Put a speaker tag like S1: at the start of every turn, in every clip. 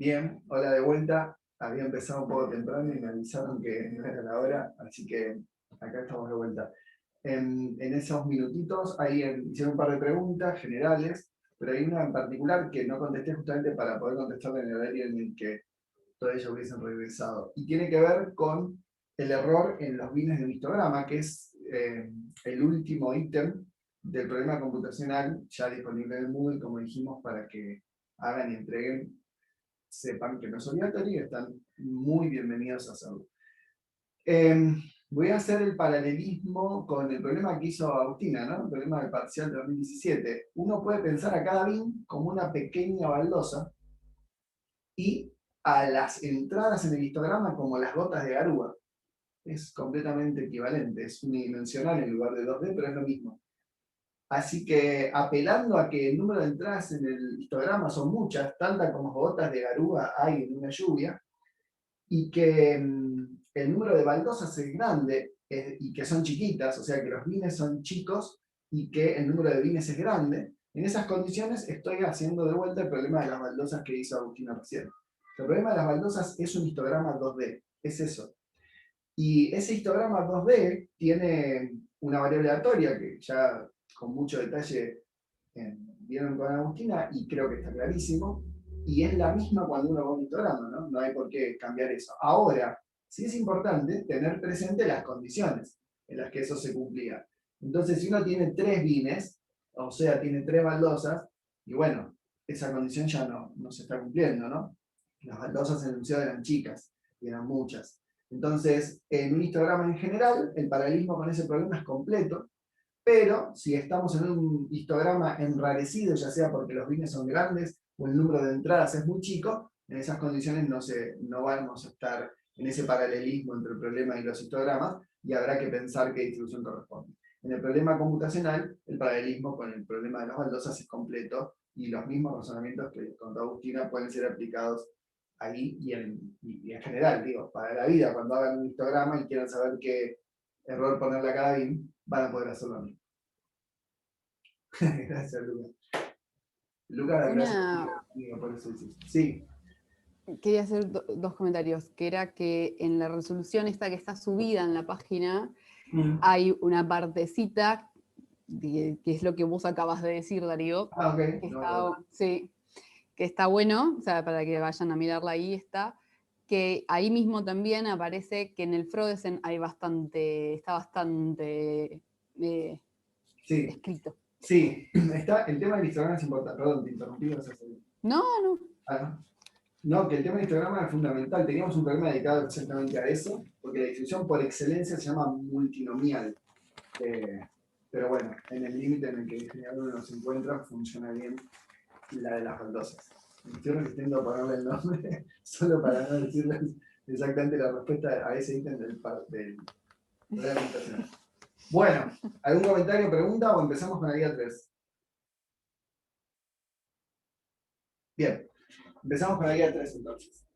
S1: Bien, hola de vuelta. Había empezado un poco temprano y me avisaron que no era la hora, así que acá estamos de vuelta. En esos minutitos ahí hicieron un par de preguntas generales, pero hay una en particular que no contesté justamente para poder contestarla en el horario en el que todos ellos hubiesen regresado. Y tiene que ver con el error en los bines de un histograma, que es el último ítem del problema computacional ya disponible en el Moodle, como dijimos, para que hagan y entreguen. Sepan que no es obligatorio y están muy bienvenidos a hacerlo. Voy a hacer el paralelismo con el problema que hizo Agustina, ¿no? El problema del parcial de 2017. Uno puede pensar a cada bin como una pequeña baldosa y a las entradas en el histograma como las gotas de garúa. Es completamente equivalente, es unidimensional en lugar de 2D, pero es lo mismo. Así que apelando a que el número de entradas en el histograma son muchas, tantas como gotas de garúa hay en una lluvia, y que el número de baldosas es grande y que son chiquitas, o sea que los bines son chicos y que el número de bines es grande, en esas condiciones estoy haciendo de vuelta el problema de las baldosas que hizo Agustina recién. El problema de las baldosas es un histograma 2D, es eso. Y ese histograma 2D tiene una variable aleatoria que ya con mucho detalle vieron con Agustina y creo que está clarísimo, y es la misma cuando uno va a un histograma, ¿no? No hay por qué cambiar eso. Ahora, sí es importante tener presente las condiciones en las que eso se cumplía. Entonces, si uno tiene 3 bines, o sea, tiene 3 baldosas, y bueno, esa condición ya no se está cumpliendo, ¿no? Las baldosas en el museo eran chicas, y eran muchas. Entonces, en un histograma en general, el paralelismo con ese problema es completo, pero si estamos en un histograma enrarecido, ya sea porque los bines son grandes o el número de entradas es muy chico, en esas condiciones no vamos a estar en ese paralelismo entre el problema y los histogramas y habrá que pensar qué distribución corresponde. En el problema computacional, el paralelismo con el problema de las baldosas es completo y los mismos razonamientos que contó Agustina pueden ser aplicados ahí y en general, digo, para la vida, cuando hagan un histograma y quieran saber qué error ponerle a cada bin, van a poder hacerlo a mí. Gracias, Lucas. Lucas, gracias por eso. Sí.
S2: Quería hacer dos comentarios, que era que en la resolución esta que está subida en la página, hay una partecita, que es lo que vos acabas de decir, Darío,
S1: Ah, ok.
S2: que está, sí, que está bueno, o sea, para que vayan a mirarla ahí está, que ahí mismo también aparece que en el Frodesen está bastante
S1: sí.
S2: escrito.
S1: Sí, el tema del histograma es importante. Perdón, te interrumpí.
S2: No.
S1: No, que el tema del histograma es fundamental. Teníamos un problema dedicado exactamente a eso, porque la distribución por excelencia se llama multinomial. Pero bueno, en el límite en el que en general uno se encuentra, funciona bien la de las baldosas. Me estoy resistiendo a ponerle el nombre, solo para no decirles exactamente la respuesta a ese ítem del problema computacional. Bueno, ¿algún comentario, pregunta o empezamos con la guía 3? Bien, empezamos con la guía 3 entonces.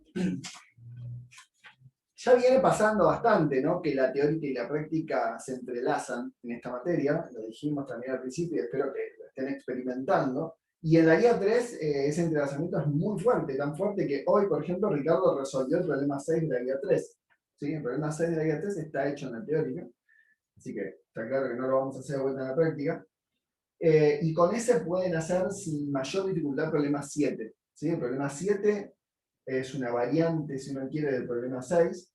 S1: Ya viene pasando bastante, ¿no? Que la teórica y la práctica se entrelazan en esta materia, lo dijimos también al principio y espero que lo estén experimentando. Y en la guía 3 ese entrelazamiento es muy fuerte, tan fuerte que hoy, por ejemplo, Ricardo resolvió el problema 6 de la guía 3. ¿Sí? El problema 6 de la guía 3 está hecho en la teórica, así que está claro que no lo vamos a hacer de vuelta en la práctica. Y con ese pueden hacer sin mayor dificultad el problema 7. ¿Sí? El problema 7 es una variante, si uno quiere, del problema 6,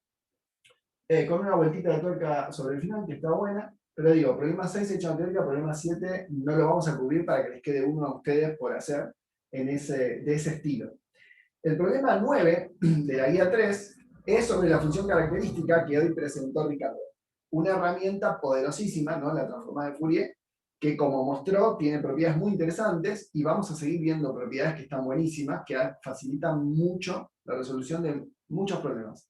S1: con una vueltita de tuerca sobre el final, que está buena, pero digo, problema 6 hecho en teórica, problema 7 no lo vamos a cubrir para que les quede uno a ustedes por hacer de ese estilo. El problema 9 de la guía 3 es sobre la función característica que hoy presentó Ricardo. Una herramienta poderosísima, ¿no? La transformada de Fourier, que como mostró tiene propiedades muy interesantes y vamos a seguir viendo propiedades que están buenísimas, que facilitan mucho la resolución de muchos problemas.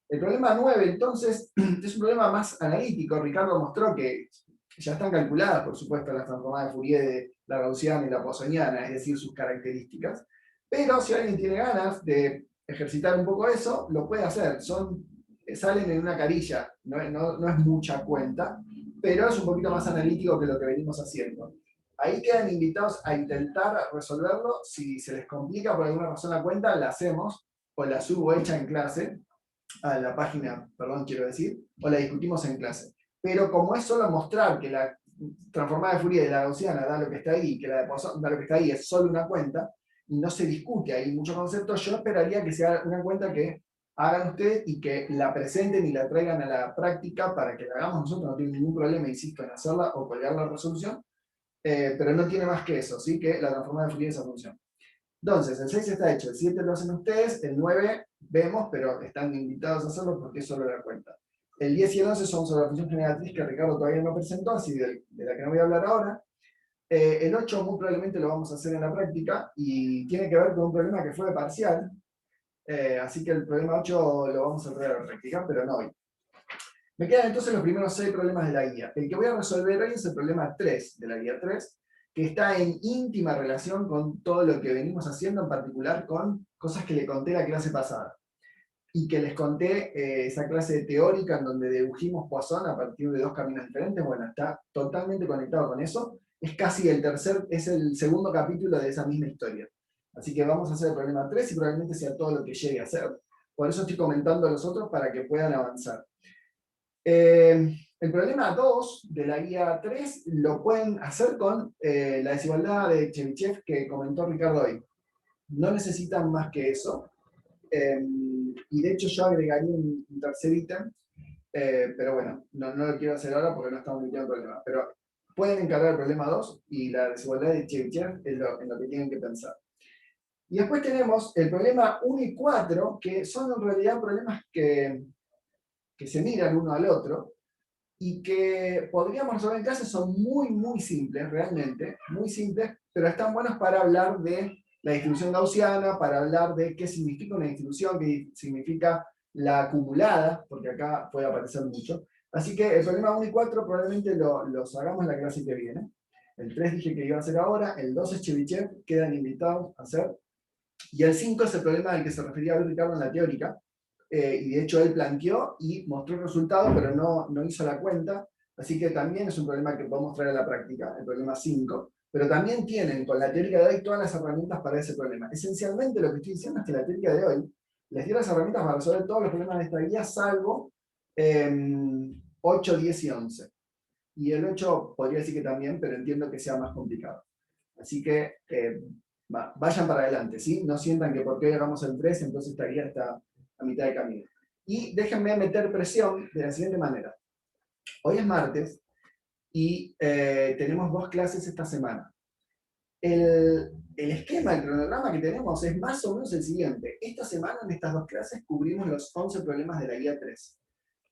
S1: El problema 9, entonces, es un problema más analítico. Ricardo mostró que ya están calculadas, por supuesto, las transformadas de Fourier de la gaussiana y la poissoniana, es decir, sus características. Pero si alguien tiene ganas de ejercitar un poco eso, lo puede hacer. Salen en una carilla, no es mucha cuenta, pero es un poquito más analítico que lo que venimos haciendo. ahí quedan invitados a intentar resolverlo. Si se les complica por alguna razón la cuenta, la hacemos, o la subo hecha en clase, a la página, perdón, quiero decir, o la discutimos en clase. Pero como es solo mostrar que la transformada de Fourier de la gaussiana da lo que está ahí, y que la de Poisson da lo que está ahí, es solo una cuenta, y no se discute ahí muchos conceptos, yo esperaría que sea una cuenta que hagan ustedes y que la presenten y la traigan a la práctica para que la hagamos nosotros. No tengo ningún problema, insisto, en hacerla o colgar la resolución, pero no tiene más que eso, ¿sí? Que la transformada de Fourier esa función. Entonces, el 6 está hecho, el 7 lo hacen ustedes, el 9 vemos, pero están invitados a hacerlo porque es solo la cuenta. El 10 y el 11 son sobre la función generatriz que Ricardo todavía no presentó, así de la que no voy a hablar ahora. El 8 muy probablemente lo vamos a hacer en la práctica y tiene que ver con un problema que fue de parcial, así que el problema 8 lo vamos a traer a la práctica, pero no hoy. Me quedan entonces los primeros 6 problemas de la guía. El que voy a resolver hoy es el problema 3 de la guía 3, que está en íntima relación con todo lo que venimos haciendo, en particular con cosas que le conté la clase pasada. Y que les conté esa clase teórica en donde dedujimos Poisson a partir de 2 caminos diferentes. Bueno, está totalmente conectado con eso. Es casi es el segundo capítulo de esa misma historia. Así que vamos a hacer el problema 3 y probablemente sea todo lo que llegue a ser. Por eso estoy comentando a los otros para que puedan avanzar. El problema 2 de la guía 3 lo pueden hacer con la desigualdad de Chebyshev que comentó Ricardo hoy. No necesitan más que eso. Y de hecho yo agregaría un tercer ítem, pero bueno, no lo quiero hacer ahora porque no estamos metiendo el problema. Pero pueden encargar el problema 2 y la desigualdad de Chebyshev en lo que tienen que pensar. Y después tenemos el problema 1 y 4, que son en realidad problemas que se miran uno al otro, y que podríamos resolver en clase, son muy simples, realmente, muy simples, pero están buenos para hablar de la distribución gaussiana, para hablar de qué significa una distribución, qué significa la acumulada, porque acá puede aparecer mucho. Así que el problema 1 y 4 probablemente los hagamos en la clase que viene. El 3 dije que iba a hacer ahora, el 2 es Chebyshev, quedan invitados a hacer. Y el 5 es el problema al que se refería Ricardo en la teórica, y de hecho él planteó y mostró el resultado, pero no hizo la cuenta, así que también es un problema que podemos traer a la práctica, el problema 5, pero también tienen con la teórica de hoy todas las herramientas para ese problema. Esencialmente lo que estoy diciendo es que la teórica de hoy les dio las herramientas para resolver todos los problemas de esta guía, salvo 8, 10 y 11. Y el 8 podría decir que también, pero entiendo que sea más complicado. Así que vayan para adelante, ¿sí? No sientan que porque hoy hagamos el 3, entonces esta guía está a mitad de camino. Y déjenme meter presión de la siguiente manera. Hoy es martes y tenemos 2 clases esta semana. El esquema, el cronograma que tenemos es más o menos el siguiente. Esta semana en estas 2 clases cubrimos los 11 problemas de la guía 3.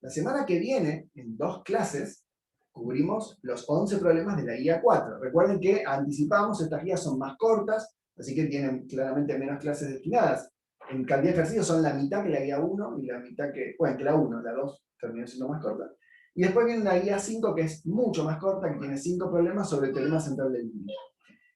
S1: La semana que viene, en 2 clases, cubrimos los 11 problemas de la guía 4. Recuerden que anticipamos, estas guías son más cortas, así que tienen claramente menos clases destinadas. En cantidad de ejercicios son la mitad que la guía 1 y la mitad que, bueno, que la 1, la 2 terminó siendo más corta. Y después viene la guía 5 que es mucho más corta, que tiene 5 problemas sobre el teorema central del límite.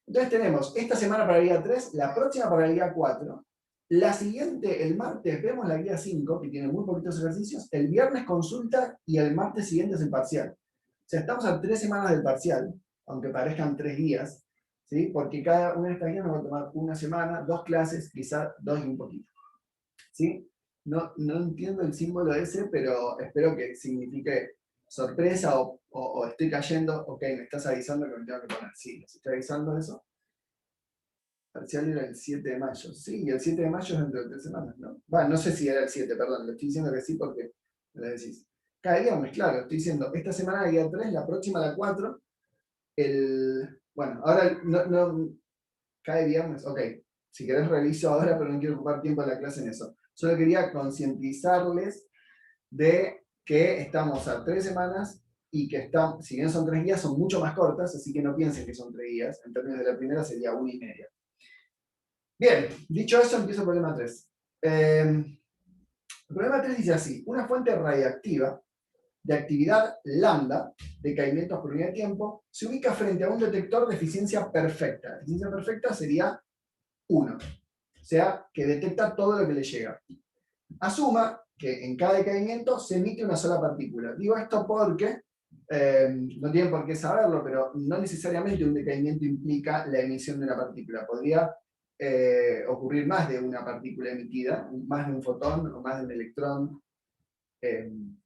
S1: Entonces tenemos esta semana para la guía 3, la próxima para la guía 4, la siguiente, el martes, vemos la guía 5, que tiene muy poquitos ejercicios, el viernes consulta y el martes siguiente es el parcial. O sea, estamos a 3 semanas del parcial, aunque parezcan 3 guías, ¿sí? Porque cada una de estas guías nos va a tomar una semana, 2 clases, quizás 2 y un poquito. ¿Sí? No entiendo el símbolo ese, pero espero que signifique sorpresa o estoy cayendo. Ok, me estás avisando que me tengo que poner. Sí, les estoy avisando eso. Parcial era el 7 de mayo. Sí, y el 7 de mayo es dentro de 3 semanas, ¿no? Bueno, no sé si era el 7, perdón, le estoy diciendo que sí porque me lo decís. Cada viernes, claro, estoy diciendo, esta semana la guía 3, la próxima la 4, bueno, ahora cae viernes, ok, si querés reviso ahora, pero no quiero ocupar tiempo en la clase en eso. Solo quería concientizarles de que estamos a 3 semanas y que si bien son 3 guías, son mucho más cortas, así que no piensen que son 3 guías. En términos de la primera sería 1 y media. Bien, dicho eso, empiezo el problema 3. El problema 3 dice así: una fuente radiactiva de actividad lambda de caimientos por unidad de tiempo se ubica frente a un detector de eficiencia perfecta. La eficiencia perfecta sería 1, o sea, que detecta todo lo que le llega. Asuma que en cada decaimiento se emite una sola partícula. Digo esto porque No tienen por qué saberlo, pero no necesariamente un decaimiento implica la emisión de una partícula. Podría ocurrir más de una partícula emitida, más de un fotón o más de un electrón.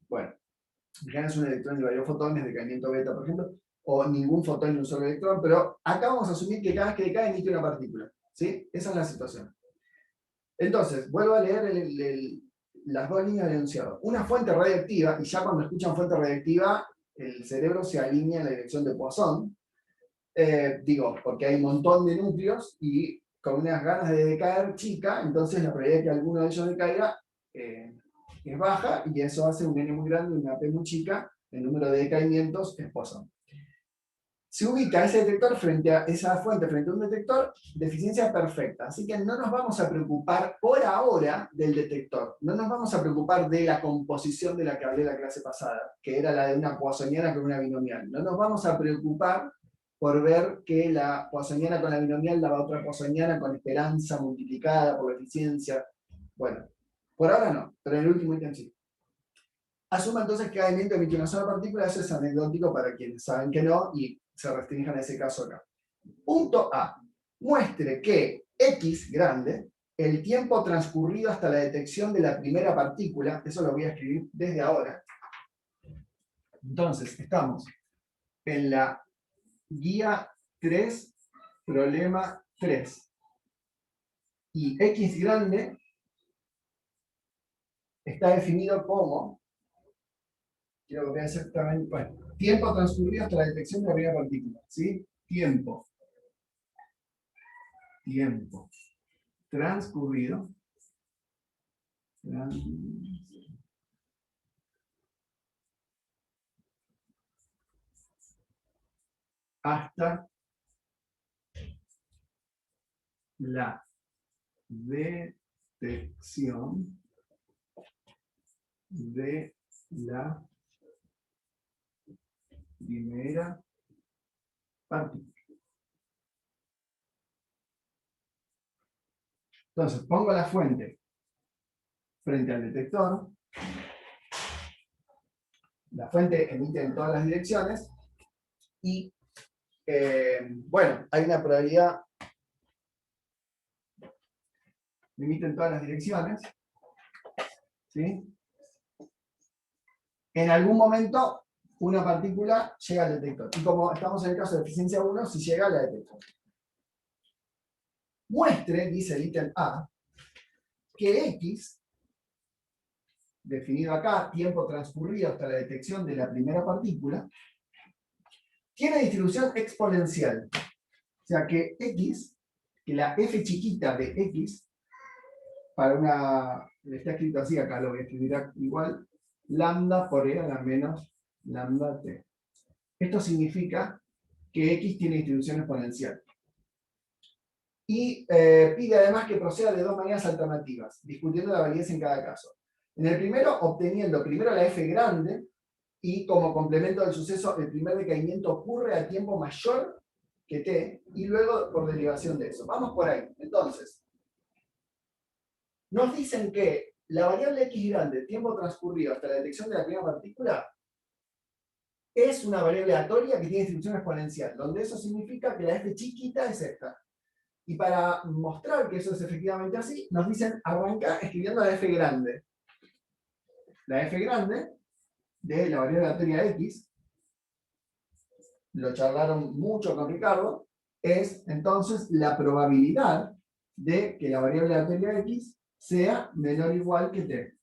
S1: Bueno, en general es un electrón y varios fotones, decaimiento beta, por ejemplo, o ningún fotón y un solo electrón, pero acá vamos a asumir que cada vez que decae emite una partícula. ¿Sí? Esa es la situación. Entonces, vuelvo a leer las dos líneas del enunciado. Una fuente radiactiva, y ya cuando escuchan fuente radiactiva, el cerebro se alinea en la dirección de Poisson. Digo, porque hay un montón de núcleos y con unas ganas de decaer chica, entonces la probabilidad de que alguno de ellos decaiga es baja, y eso hace un N muy grande y una P muy chica, el número de decaimientos es Poisson. Se ubica ese detector frente a esa fuente, frente a un detector de eficiencia perfecta. Así que no nos vamos a preocupar por ahora del detector. No nos vamos a preocupar de la composición de la que hablé la clase pasada, que era la de una poissoniana con una binomial. No nos vamos a preocupar por ver que la poissoniana con la binomial daba otra poissoniana con esperanza multiplicada por la eficiencia. Bueno, por ahora no, pero en el último ítem sí. Asuma entonces que cada elemento emite una sola partícula. Eso es anecdótico para quienes saben que no y se restrinjan a ese caso acá. Punto A. Muestre que X grande, el tiempo transcurrido hasta la detección de la primera partícula, eso lo voy a escribir desde ahora. Entonces, estamos en la guía 3, problema 3. Y X grande está definido como, quiero copiar exactamente, bueno, tiempo transcurrido hasta la detección de la primera partícula, ¿sí? Tiempo transcurrido hasta la detección de la primera partícula. Entonces, pongo la fuente frente al detector. La fuente emite en todas las direcciones. Y, bueno, hay una probabilidad. Emite en todas las direcciones. ¿Sí? En algún momento, una partícula llega al detector. Y como estamos en el caso de eficiencia 1, si llega, la detector. Muestre, dice el ítem A, que X, definido acá, tiempo transcurrido hasta la detección de la primera partícula, tiene distribución exponencial. O sea que X, que la f chiquita de X, para una, está escrito así acá, lo voy a escribir igual, lambda por e a la menos lambda t. Esto significa que X tiene distribución exponencial. Y pide además que proceda de dos maneras alternativas, discutiendo la validez en cada caso. En el primero, obteniendo primero la f grande, y como complemento del suceso, el primer decaimiento ocurre a tiempo mayor que t, y luego por derivación de eso. Vamos por ahí. Entonces, nos dicen que la variable x grande, tiempo transcurrido hasta la detección de la primera partícula, es una variable aleatoria que tiene distribución exponencial, donde eso significa que la f chiquita es esta. Y para mostrar que eso es efectivamente así, nos dicen arranca escribiendo la f grande. La f grande de la variable aleatoria x, lo charlaron mucho con Ricardo, es entonces la probabilidad de que la variable aleatoria x sea menor o igual que t.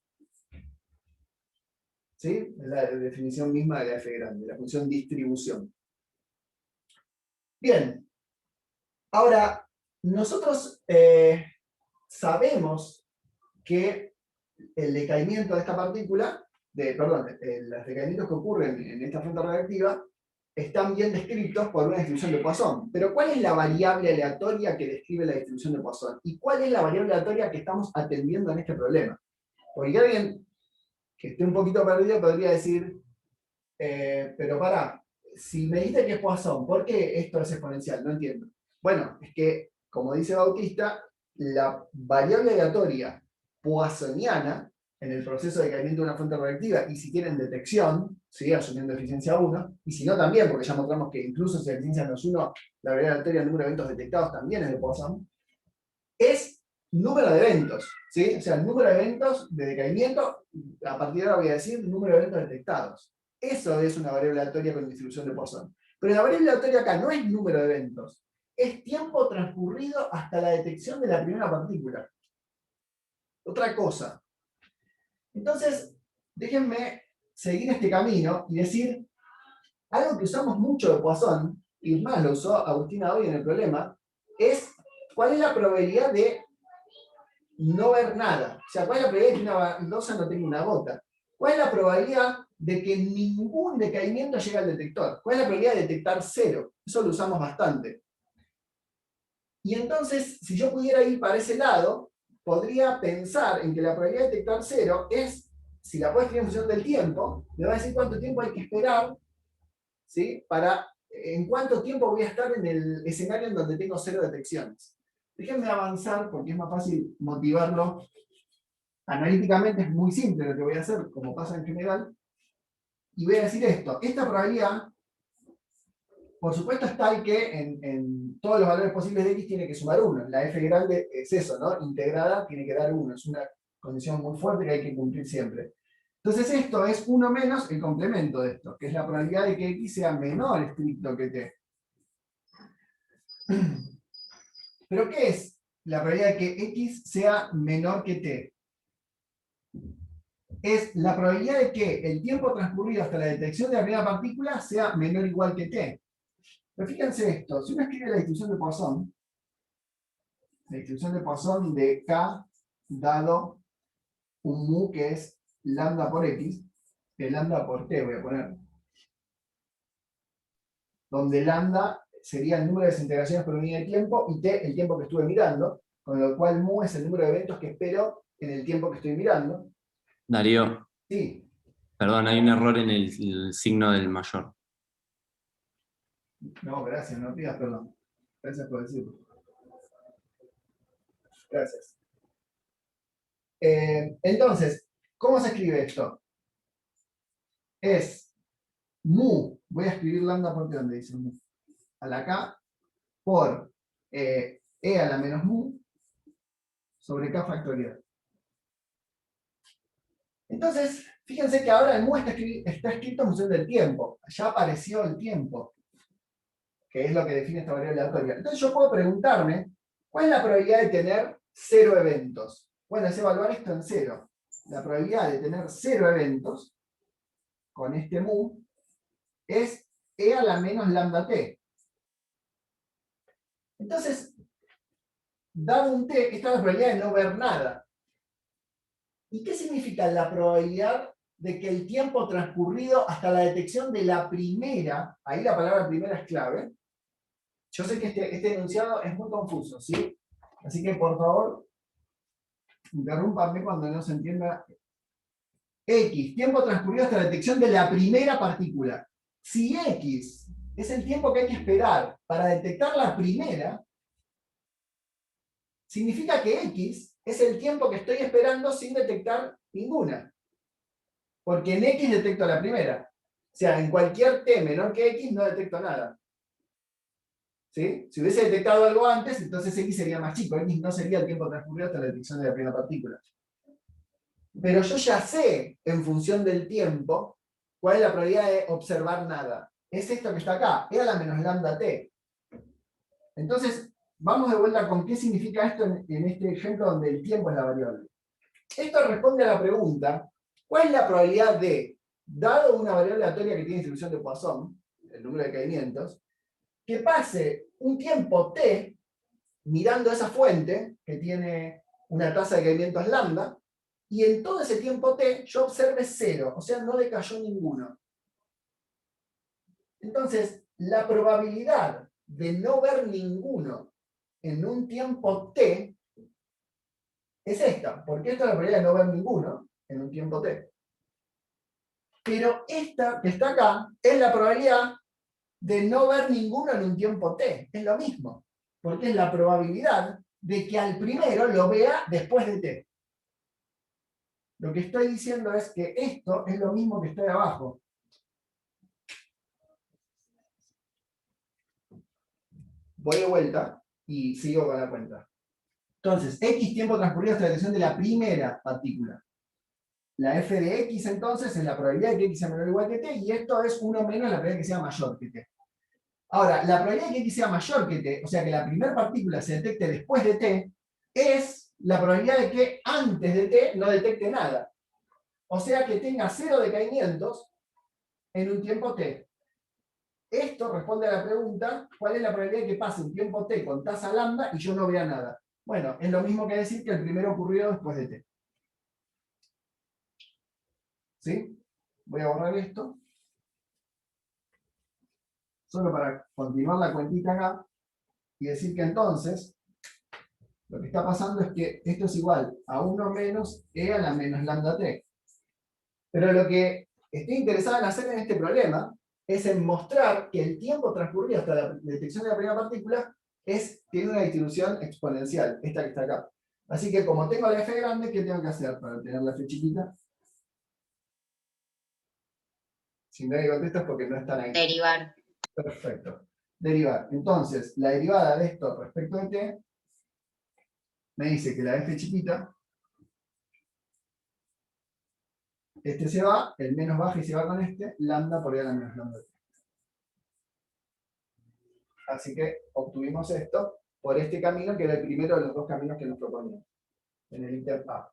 S1: ¿Sí? Es la definición misma de la f grande, la función distribución. Bien. Ahora, nosotros sabemos que el decaimiento de esta partícula, los decaimientos que ocurren en esta fuente radiactiva, están bien descritos por una distribución de Poisson. Pero ¿cuál es la variable aleatoria que describe la distribución de Poisson? ¿Y cuál es la variable aleatoria que estamos atendiendo en este problema? Porque alguien que esté un poquito perdido podría decir, pero pará, si me dijiste que es Poisson, ¿por qué esto es exponencial? No entiendo. Bueno, es que, como dice Bautista, la variable aleatoria poissoniana en el proceso de caimiento de una fuente reactiva, y si tienen detección, ¿sí? Asumiendo eficiencia 1, y si no también, porque ya mostramos que incluso si la eficiencia no es 1, la variable aleatoria del número de eventos detectados también es de Poisson, es número de eventos, ¿sí? O sea, el número de eventos de decaimiento, a partir de ahora voy a decir número de eventos detectados. Eso es una variable aleatoria con distribución de Poisson. Pero la variable aleatoria acá no es número de eventos, es tiempo transcurrido hasta la detección de la primera partícula. Otra cosa. Entonces, déjenme seguir este camino y decir algo que usamos mucho de Poisson, y más lo usó Agustina hoy en el problema, es cuál es la probabilidad de no ver nada. O sea, cuál es la probabilidad de que una baldosa no tenga una gota. ¿Cuál es la probabilidad de que ningún decaimiento llegue al detector? ¿Cuál es la probabilidad de detectar 0? Eso lo usamos bastante. Y entonces, si yo pudiera ir para ese lado, podría pensar en que la probabilidad de detectar 0 es, si la puedo escribir en función del tiempo, me va a decir cuánto tiempo hay que esperar, ¿sí? En cuánto tiempo voy a estar en el escenario en donde tengo 0 detecciones. Déjenme avanzar porque es más fácil motivarlo. Analíticamente es muy simple lo que voy a hacer, como pasa en general. Y voy a decir esto. Esta probabilidad, por supuesto, es tal que en todos los valores posibles de x tiene que sumar 1. La f grande es eso, ¿no? Integrada tiene que dar 1. Es una condición muy fuerte que hay que cumplir siempre. Entonces esto es 1 menos el complemento de esto, que es la probabilidad de que x sea menor estricto que t. ¿Pero qué es la probabilidad de que x sea menor que t? Es la probabilidad de que el tiempo transcurrido hasta la detección de la primera partícula sea menor o igual que t. Pero fíjense esto, si uno escribe la distribución de Poisson de k dado un mu que es lambda por x, que lambda por t voy a poner, donde lambda sería el número de desintegraciones por unidad de tiempo y t el tiempo que estuve mirando, con lo cual mu es el número de eventos que espero en el tiempo que estoy mirando.
S3: Darío,
S1: Sí.
S3: perdón, hay un error en el signo del mayor.
S1: No, gracias, no pidas perdón. Gracias por decirlo. Gracias. Entonces, ¿cómo se escribe esto? Es mu, voy a escribir lambda por t donde dice mu, a la k por e a la menos mu sobre k factorial. Entonces, fíjense que ahora el mu está escrito en función del tiempo. Ya apareció el tiempo, que es lo que define esta variable aleatoria. Entonces yo puedo preguntarme, ¿cuál es la probabilidad de tener 0 eventos? Bueno, es evaluar esto en 0. La probabilidad de tener 0 eventos con este mu es e a la menos lambda t. Entonces, dado un t, esta es la probabilidad de no ver nada. ¿Y qué significa la probabilidad de que el tiempo transcurrido hasta la detección de la primera, ahí la palabra primera es clave? Yo sé que este enunciado es muy confuso, ¿sí? Así que por favor, interrúmpanme cuando no se entienda. X, tiempo transcurrido hasta la detección de la primera partícula. Si X es el tiempo que hay que esperar para detectar la primera, significa que X es el tiempo que estoy esperando sin detectar ninguna. Porque en X detecto la primera. O sea, en cualquier t menor que X no detecto nada. ¿Sí? Si hubiese detectado algo antes, entonces X sería más chico. X no sería el tiempo transcurrido hasta la detección de la primera partícula. Pero yo ya sé, en función del tiempo, cuál es la probabilidad de observar nada. Es esto que está acá, e a la menos lambda t. Entonces, vamos de vuelta con qué significa esto en este ejemplo donde el tiempo es la variable. Esto responde a la pregunta, ¿cuál es la probabilidad de, dado una variable aleatoria que tiene distribución de Poisson, el número de caimientos, que pase un tiempo t mirando esa fuente, que tiene una tasa de caimientos lambda, y en todo ese tiempo t yo observe 0, o sea, no decayó ninguno. Entonces, la probabilidad de no ver ninguno en un tiempo t es esta, porque esta es la probabilidad de no ver ninguno en un tiempo t. Pero esta que está acá es la probabilidad de no ver ninguno en un tiempo t. Es lo mismo, porque es la probabilidad de que al primero lo vea después de t. Lo que estoy diciendo es que esto es lo mismo que está de abajo. Voy de vuelta y sigo con la cuenta. Entonces, X tiempo transcurrido hasta la detección de la primera partícula. La f de X entonces es la probabilidad de que X sea menor o igual que T, y esto es 1 menos la probabilidad de que sea mayor que T. Ahora, la probabilidad de que X sea mayor que T, o sea que la primera partícula se detecte después de T, es la probabilidad de que antes de T no detecte nada. O sea que tenga 0 decaimientos en un tiempo T. Esto responde a la pregunta, ¿cuál es la probabilidad de que pase un tiempo T con tasa lambda y yo no vea nada? Bueno, es lo mismo que decir que el primero ocurrió después de T. ¿Sí? Voy a borrar esto. Solo para continuar la cuentita acá y decir que entonces lo que está pasando es que esto es igual a 1 menos e a la menos lambda t. Pero lo que estoy interesado en hacer en este problema es en mostrar que el tiempo transcurrido hasta la detección de la primera partícula tiene una distribución exponencial, esta que está acá. Así que como tengo la f grande, ¿qué tengo que hacer para obtener la f chiquita? Si nadie contesta es porque no están ahí.
S4: Derivar.
S1: Perfecto. Derivar. Entonces, la derivada de esto respecto de t me dice que la f chiquita, este se va, el menos baja y se va con este, lambda por e a la menos lambda t. Así que obtuvimos esto por este camino, que era el primero de los dos caminos que nos proponíamos en el ítem A.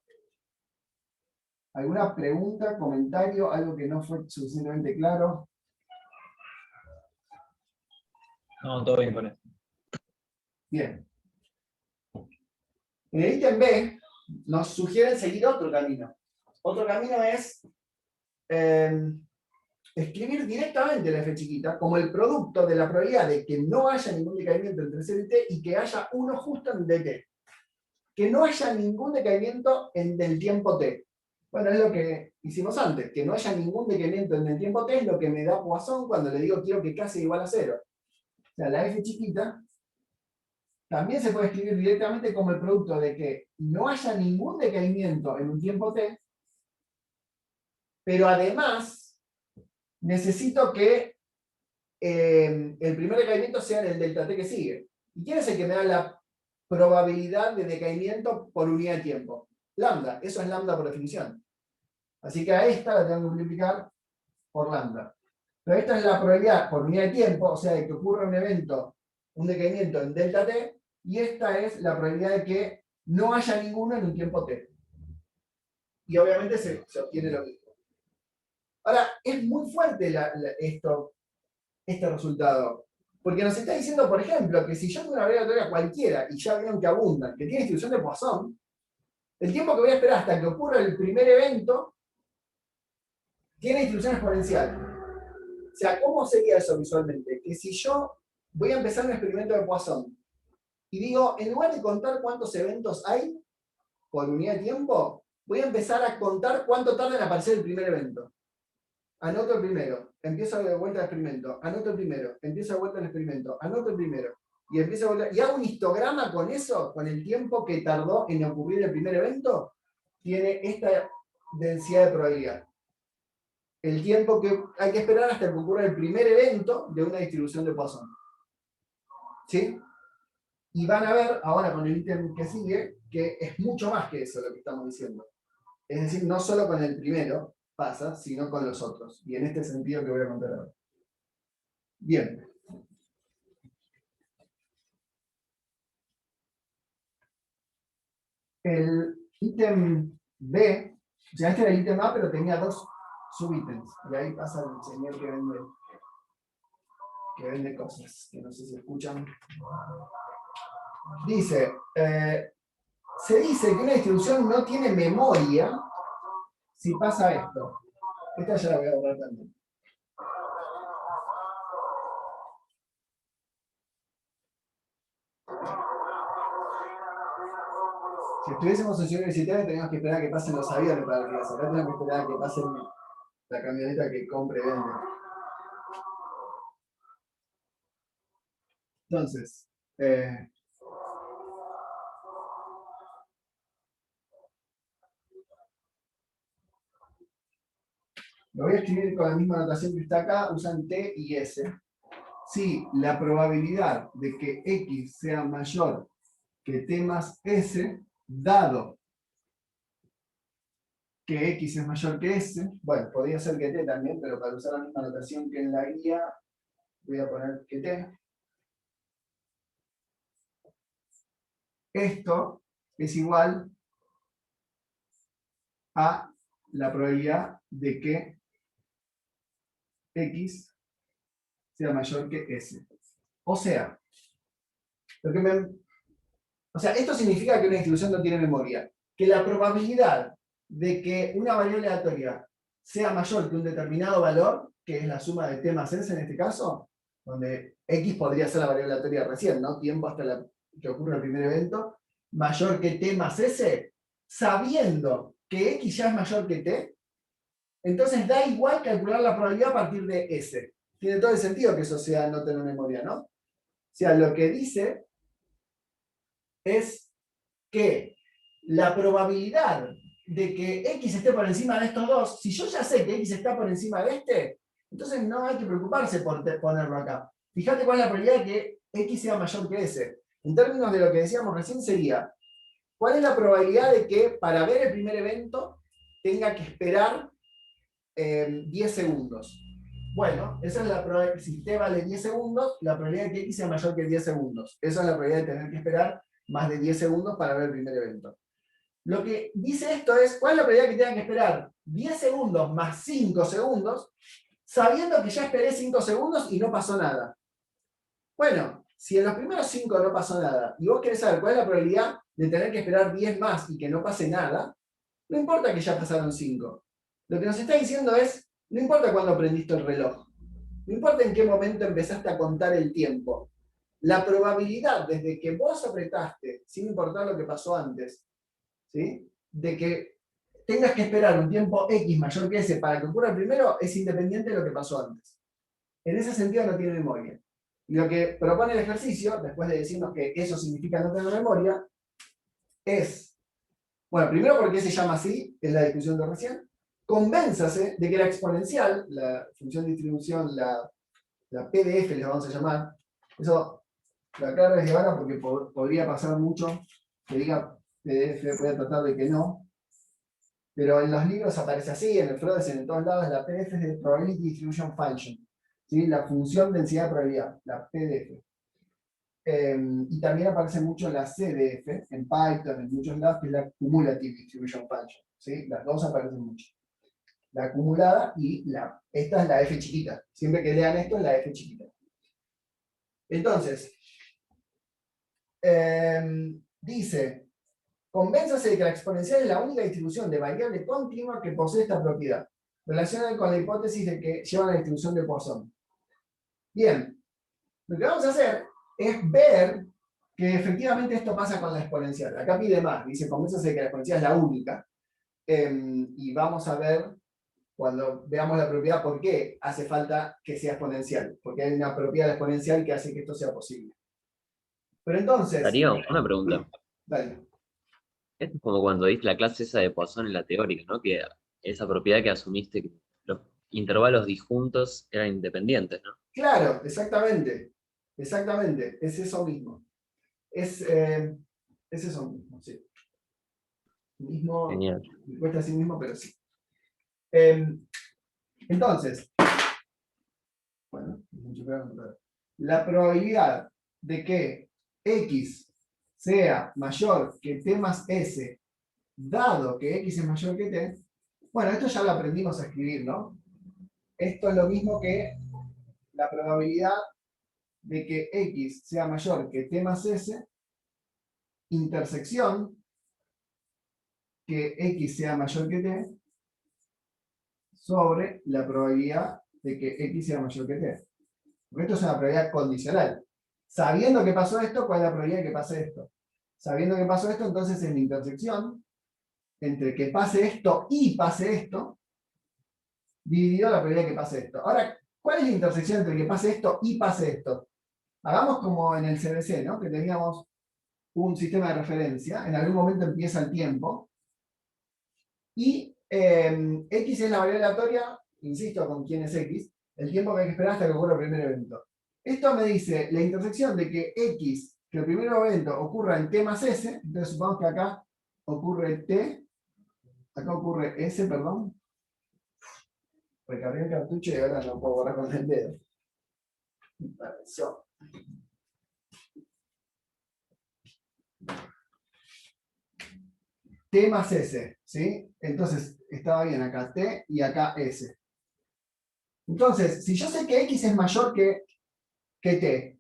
S1: ¿Alguna pregunta, comentario, algo que no fue suficientemente claro?
S5: No, todo bien con eso.
S1: Bien. En el ítem B nos sugieren seguir otro camino. Otro camino es escribir directamente la f chiquita como el producto de la probabilidad de que no haya ningún decaimiento entre 0 y t y que haya uno justo en dt. Que no haya ningún decaimiento en el tiempo t. Bueno, es lo que hicimos antes, que no haya ningún decaimiento en el tiempo t es lo que me da Poisson cuando le digo quiero que k sea igual a 0. O sea, la f chiquita también se puede escribir directamente como el producto de que no haya ningún decaimiento en un tiempo t, pero además necesito que el primer decaimiento sea en el delta t que sigue. ¿Y quién es el que me da la probabilidad de decaimiento por unidad de tiempo? Lambda, eso es lambda por definición. Así que a esta la tengo que multiplicar por lambda. Pero esta es la probabilidad por unidad de tiempo, o sea, de que ocurra un evento, un decaimiento en delta t, y esta es la probabilidad de que no haya ninguno en un tiempo t. Y obviamente se obtiene lo mismo. Ahora, es muy fuerte este resultado. Porque nos está diciendo, por ejemplo, que si yo tengo una variable aleatoria cualquiera, y ya vieron que abundan, que tiene distribución de Poisson, el tiempo que voy a esperar hasta que ocurra el primer evento tiene distribución exponencial. O sea, ¿cómo sería eso visualmente? Que si yo voy a empezar un experimento de Poisson y digo, en lugar de contar cuántos eventos hay por unidad de tiempo, voy a empezar a contar cuánto tarda en aparecer el primer evento. Anoto el primero, empiezo de vuelta el experimento, anoto el primero, empiezo de vuelta el experimento, anoto el primero, y empiezo a volver, y hago un histograma con eso, con el tiempo que tardó en ocurrir el primer evento, tiene esta densidad de probabilidad. El tiempo que hay que esperar hasta que ocurra el primer evento de una distribución de Poisson. ¿Sí? Y van a ver ahora con el ítem que sigue que es mucho más que eso lo que estamos diciendo. Es decir, no solo con el primero pasa, sino con los otros. Y en este sentido que voy a contar ahora. Bien. El ítem B, o sea, este era el ítem A, pero tenía dos subítems. Y ahí pasa el señor que vende cosas, que no sé si escuchan. Dice, se dice que una distribución no tiene memoria si pasa esto. Esta ya la voy a borrar también. Si estuviésemos en ciudad universitaria, teníamos que esperar a que pasen los aviones para que acá tenemos que esperar a que pasen la camioneta que compre y vende. Entonces, Lo voy a escribir con la misma notación que está acá, usan T y S. Si la probabilidad de que X sea mayor que T más S, dado que X es mayor que S, bueno, podría ser que T también, pero para usar la misma notación que en la guía, voy a poner que T. Esto es igual a la probabilidad de que X sea mayor que S. O sea, esto significa que una distribución no tiene memoria. Que la probabilidad de que una variable aleatoria sea mayor que un determinado valor, que es la suma de T más S en este caso, donde X podría ser la variable aleatoria recién, ¿no? Tiempo hasta que ocurra el primer evento, mayor que T más S, sabiendo que X ya es mayor que T, entonces da igual calcular la probabilidad a partir de S. Tiene todo el sentido que eso sea no tener memoria, ¿no? O sea, lo que dice es que la probabilidad de que X esté por encima de estos dos, si yo ya sé que X está por encima de este, entonces no hay que preocuparse por ponerlo acá. Fíjate cuál es la probabilidad de que X sea mayor que S. En términos de lo que decíamos recién sería, ¿cuál es la probabilidad de que para ver el primer evento tenga que esperar 10 segundos? Bueno, esa es la probabilidad, si T vale 10 segundos, la probabilidad de que X sea mayor que 10 segundos. Esa es la probabilidad de tener que esperar más de 10 segundos para ver el primer evento. Lo que dice esto es, ¿cuál es la probabilidad que tengan que esperar 10 segundos más 5 segundos, sabiendo que ya esperé 5 segundos y no pasó nada? Bueno, si en los primeros 5 no pasó nada, y vos querés saber cuál es la probabilidad de tener que esperar 10 más y que no pase nada, no importa que ya pasaron 5. Lo que nos está diciendo es, no importa cuándo prendiste el reloj, no importa en qué momento empezaste a contar el tiempo, la probabilidad desde que vos apretaste, sin importar lo que pasó antes, ¿sí?, de que tengas que esperar un tiempo X mayor que ese para que ocurra el primero, es independiente de lo que pasó antes. En ese sentido no tiene memoria. Y lo que propone el ejercicio, después de decirnos que eso significa no tener memoria, es, bueno, primero porque se llama así, es la discusión de recién, convénzase de que la exponencial, la función de distribución, la PDF les vamos a llamar, eso lo aclaro desde ahora porque podría pasar mucho que diga PDF, voy a tratar de que no, pero en los libros aparece así, en el Frozen, en todos lados, la PDF es de Probability Distribution Function, ¿sí?, la función densidad de probabilidad, la PDF. Y también aparece mucho la CDF, en Python, en muchos lados, que es la Cumulative Distribution Function, ¿sí? Las dos aparecen mucho. La acumulada y esta es la F chiquita. Siempre que lean esto es la F chiquita. Entonces, dice, convénzase de que la exponencial es la única distribución de variable continua que posee esta propiedad, relacionada con la hipótesis de que lleva la distribución de Poisson. Bien, lo que vamos a hacer es ver que efectivamente esto pasa con la exponencial. Acá pide más, dice, convénzase de que la exponencial es la única. Y vamos a ver, cuando veamos la propiedad, por qué hace falta que sea exponencial. Porque hay una propiedad exponencial que hace que esto sea posible. Pero entonces...
S3: Darío, una pregunta.
S1: Dale.
S3: Esto es como cuando diste la clase esa de Poisson en la teórica, ¿no? Que esa propiedad que asumiste que los intervalos disjuntos eran independientes, ¿no?
S1: Claro, exactamente. Exactamente. Es eso mismo. Es eso mismo, sí.
S3: Genial.
S1: Me cuesta así mismo, pero sí. Entonces, bueno, la probabilidad de que X sea mayor que T más S, dado que X es mayor que T, bueno, esto ya lo aprendimos a escribir, ¿no? Esto es lo mismo que la probabilidad de que X sea mayor que T más S, intersección que X sea mayor que T, sobre la probabilidad de que X sea mayor que T. Porque esto es una probabilidad condicional. Sabiendo que pasó esto, ¿cuál es la probabilidad de que pase esto? Sabiendo que pasó esto, entonces es la intersección entre que pase esto y pase esto, dividido la probabilidad de que pase esto. Ahora, ¿cuál es la intersección entre que pase esto y pase esto? Hagamos como en el CBC, ¿no? Que teníamos un sistema de referencia, en algún momento empieza el tiempo, y X es la variable aleatoria insisto, con quién es X, el tiempo que hay que esperar hasta que ocurra el primer evento. Esto me dice la intersección de que X, que el primer evento ocurra en T más S, entonces supongamos que acá ocurre T, acá ocurre S, perdón. Recargué el cartucho y ahora no puedo borrar con el dedo. Eso. T más S, ¿sí? Entonces, estaba bien acá T y acá S. Entonces, si yo sé que X es mayor que T,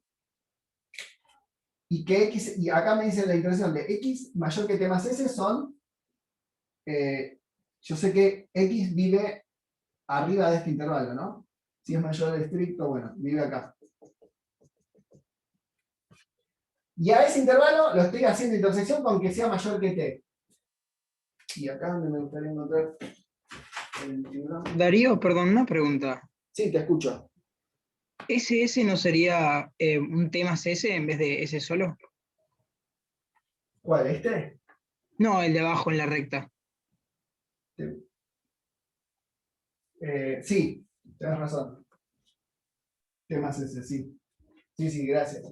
S1: y que X, y acá me dice la intersección de X mayor que T más S son, yo sé que X vive arriba de este intervalo, ¿no? Si es mayor el estricto, bueno, vive acá. Y a ese intervalo lo estoy haciendo intersección con que sea mayor que T. Y acá donde me gustaría encontrar el diagrama.
S4: Darío, perdón, una pregunta.
S1: Sí, te escucho.
S4: ¿SS no sería un T más S en vez de S solo?
S1: ¿Cuál? ¿Este?
S4: No, el de abajo en la recta.
S1: Sí, tenés razón. ¿Qué más ese? Sí. Sí, gracias.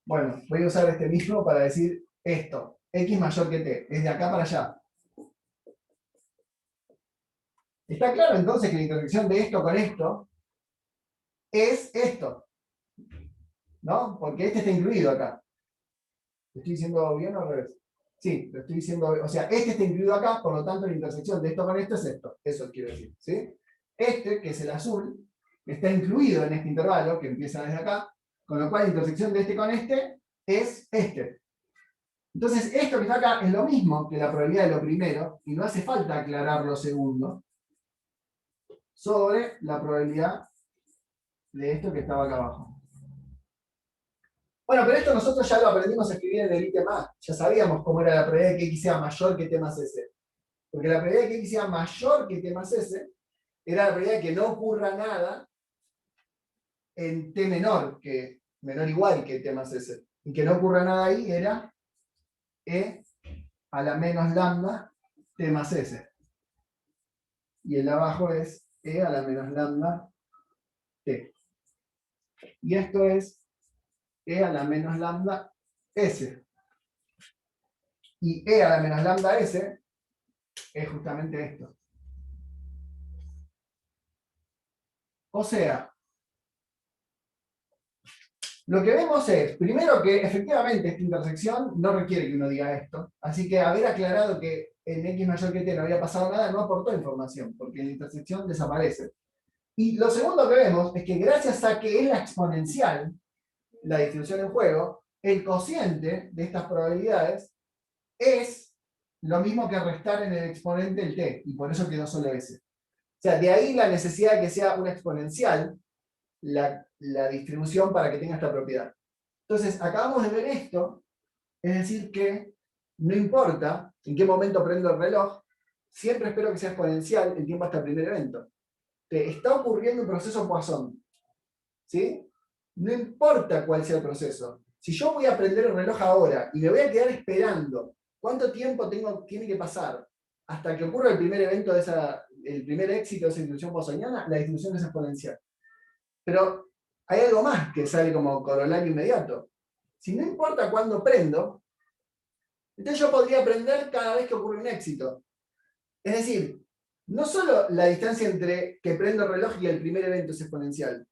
S1: Bueno, voy a usar este mismo para decir esto. X mayor que T. Es de acá para allá. Está claro entonces que la intersección de esto con esto es esto. ¿No? Porque este está incluido acá. ¿Lo estoy diciendo bien o al revés? Sí, lo estoy diciendo. O sea, este está incluido acá, por lo tanto la intersección de esto con esto es esto. Eso quiero decir. ¿Sí? Este, que es el azul, está incluido en este intervalo que empieza desde acá, con lo cual la intersección de este con este es este. Entonces, esto que está acá es lo mismo que la probabilidad de lo primero, y no hace falta aclarar lo segundo, sobre la probabilidad de esto que estaba acá abajo. Bueno, pero esto nosotros ya lo aprendimos a escribir en el ítem A. Ya sabíamos cómo era la probabilidad de que X sea mayor que T más S. Porque la probabilidad de que X sea mayor que T más S era la probabilidad de que no ocurra nada en T menor, que menor igual que T más S. Y que no ocurra nada ahí era E a la menos lambda T más S. Y el de abajo es E a la menos lambda T. Y esto es E a la menos lambda S. Y E a la menos lambda S es justamente esto. O sea, lo que vemos es, primero que efectivamente esta intersección no requiere que uno diga esto. Así que haber aclarado que en X mayor que T no había pasado nada no aportó información, porque la intersección desaparece. Y lo segundo que vemos es que gracias a que es la exponencial, la distribución en juego, el cociente de estas probabilidades es lo mismo que restar en el exponente el t, y por eso quedó solo S. O sea, de ahí la necesidad de que sea una exponencial la distribución para que tenga esta propiedad. Entonces, acabamos de ver esto, es decir que no importa en qué momento prendo el reloj, siempre espero que sea exponencial el tiempo hasta el primer evento. Te está ocurriendo un proceso Poisson. ¿Sí? No importa cuál sea el proceso. Si yo voy a prender el reloj ahora y me voy a quedar esperando cuánto tiempo tiene que pasar hasta que ocurra el primer evento el primer éxito de esa distribución poissoniana, la distribución es exponencial. Pero hay algo más que sale como corolario inmediato. Si no importa cuándo prendo, entonces yo podría prender cada vez que ocurre un éxito. Es decir, no solo la distancia entre que prendo el reloj y el primer evento es exponencial,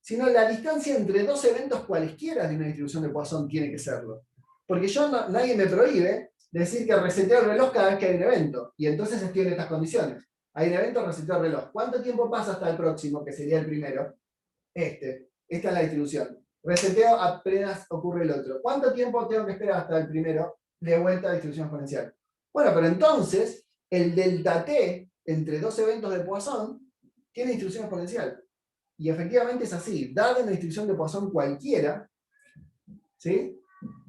S1: sino la distancia entre dos eventos cualesquiera de una distribución de Poisson tiene que serlo. Porque nadie me prohíbe decir que reseteo el reloj cada vez que hay un evento, y entonces estoy en estas condiciones. Hay un evento, reseteo el reloj. ¿Cuánto tiempo pasa hasta el próximo, que sería el primero? Esta es la distribución. Reseteo apenas ocurre el otro. ¿Cuánto tiempo tengo que esperar hasta el primero? De vuelta a distribución exponencial. Bueno, pero entonces, el delta t entre dos eventos de Poisson tiene distribución exponencial. Y efectivamente es así. Dada una distribución de Poisson cualquiera, ¿sí?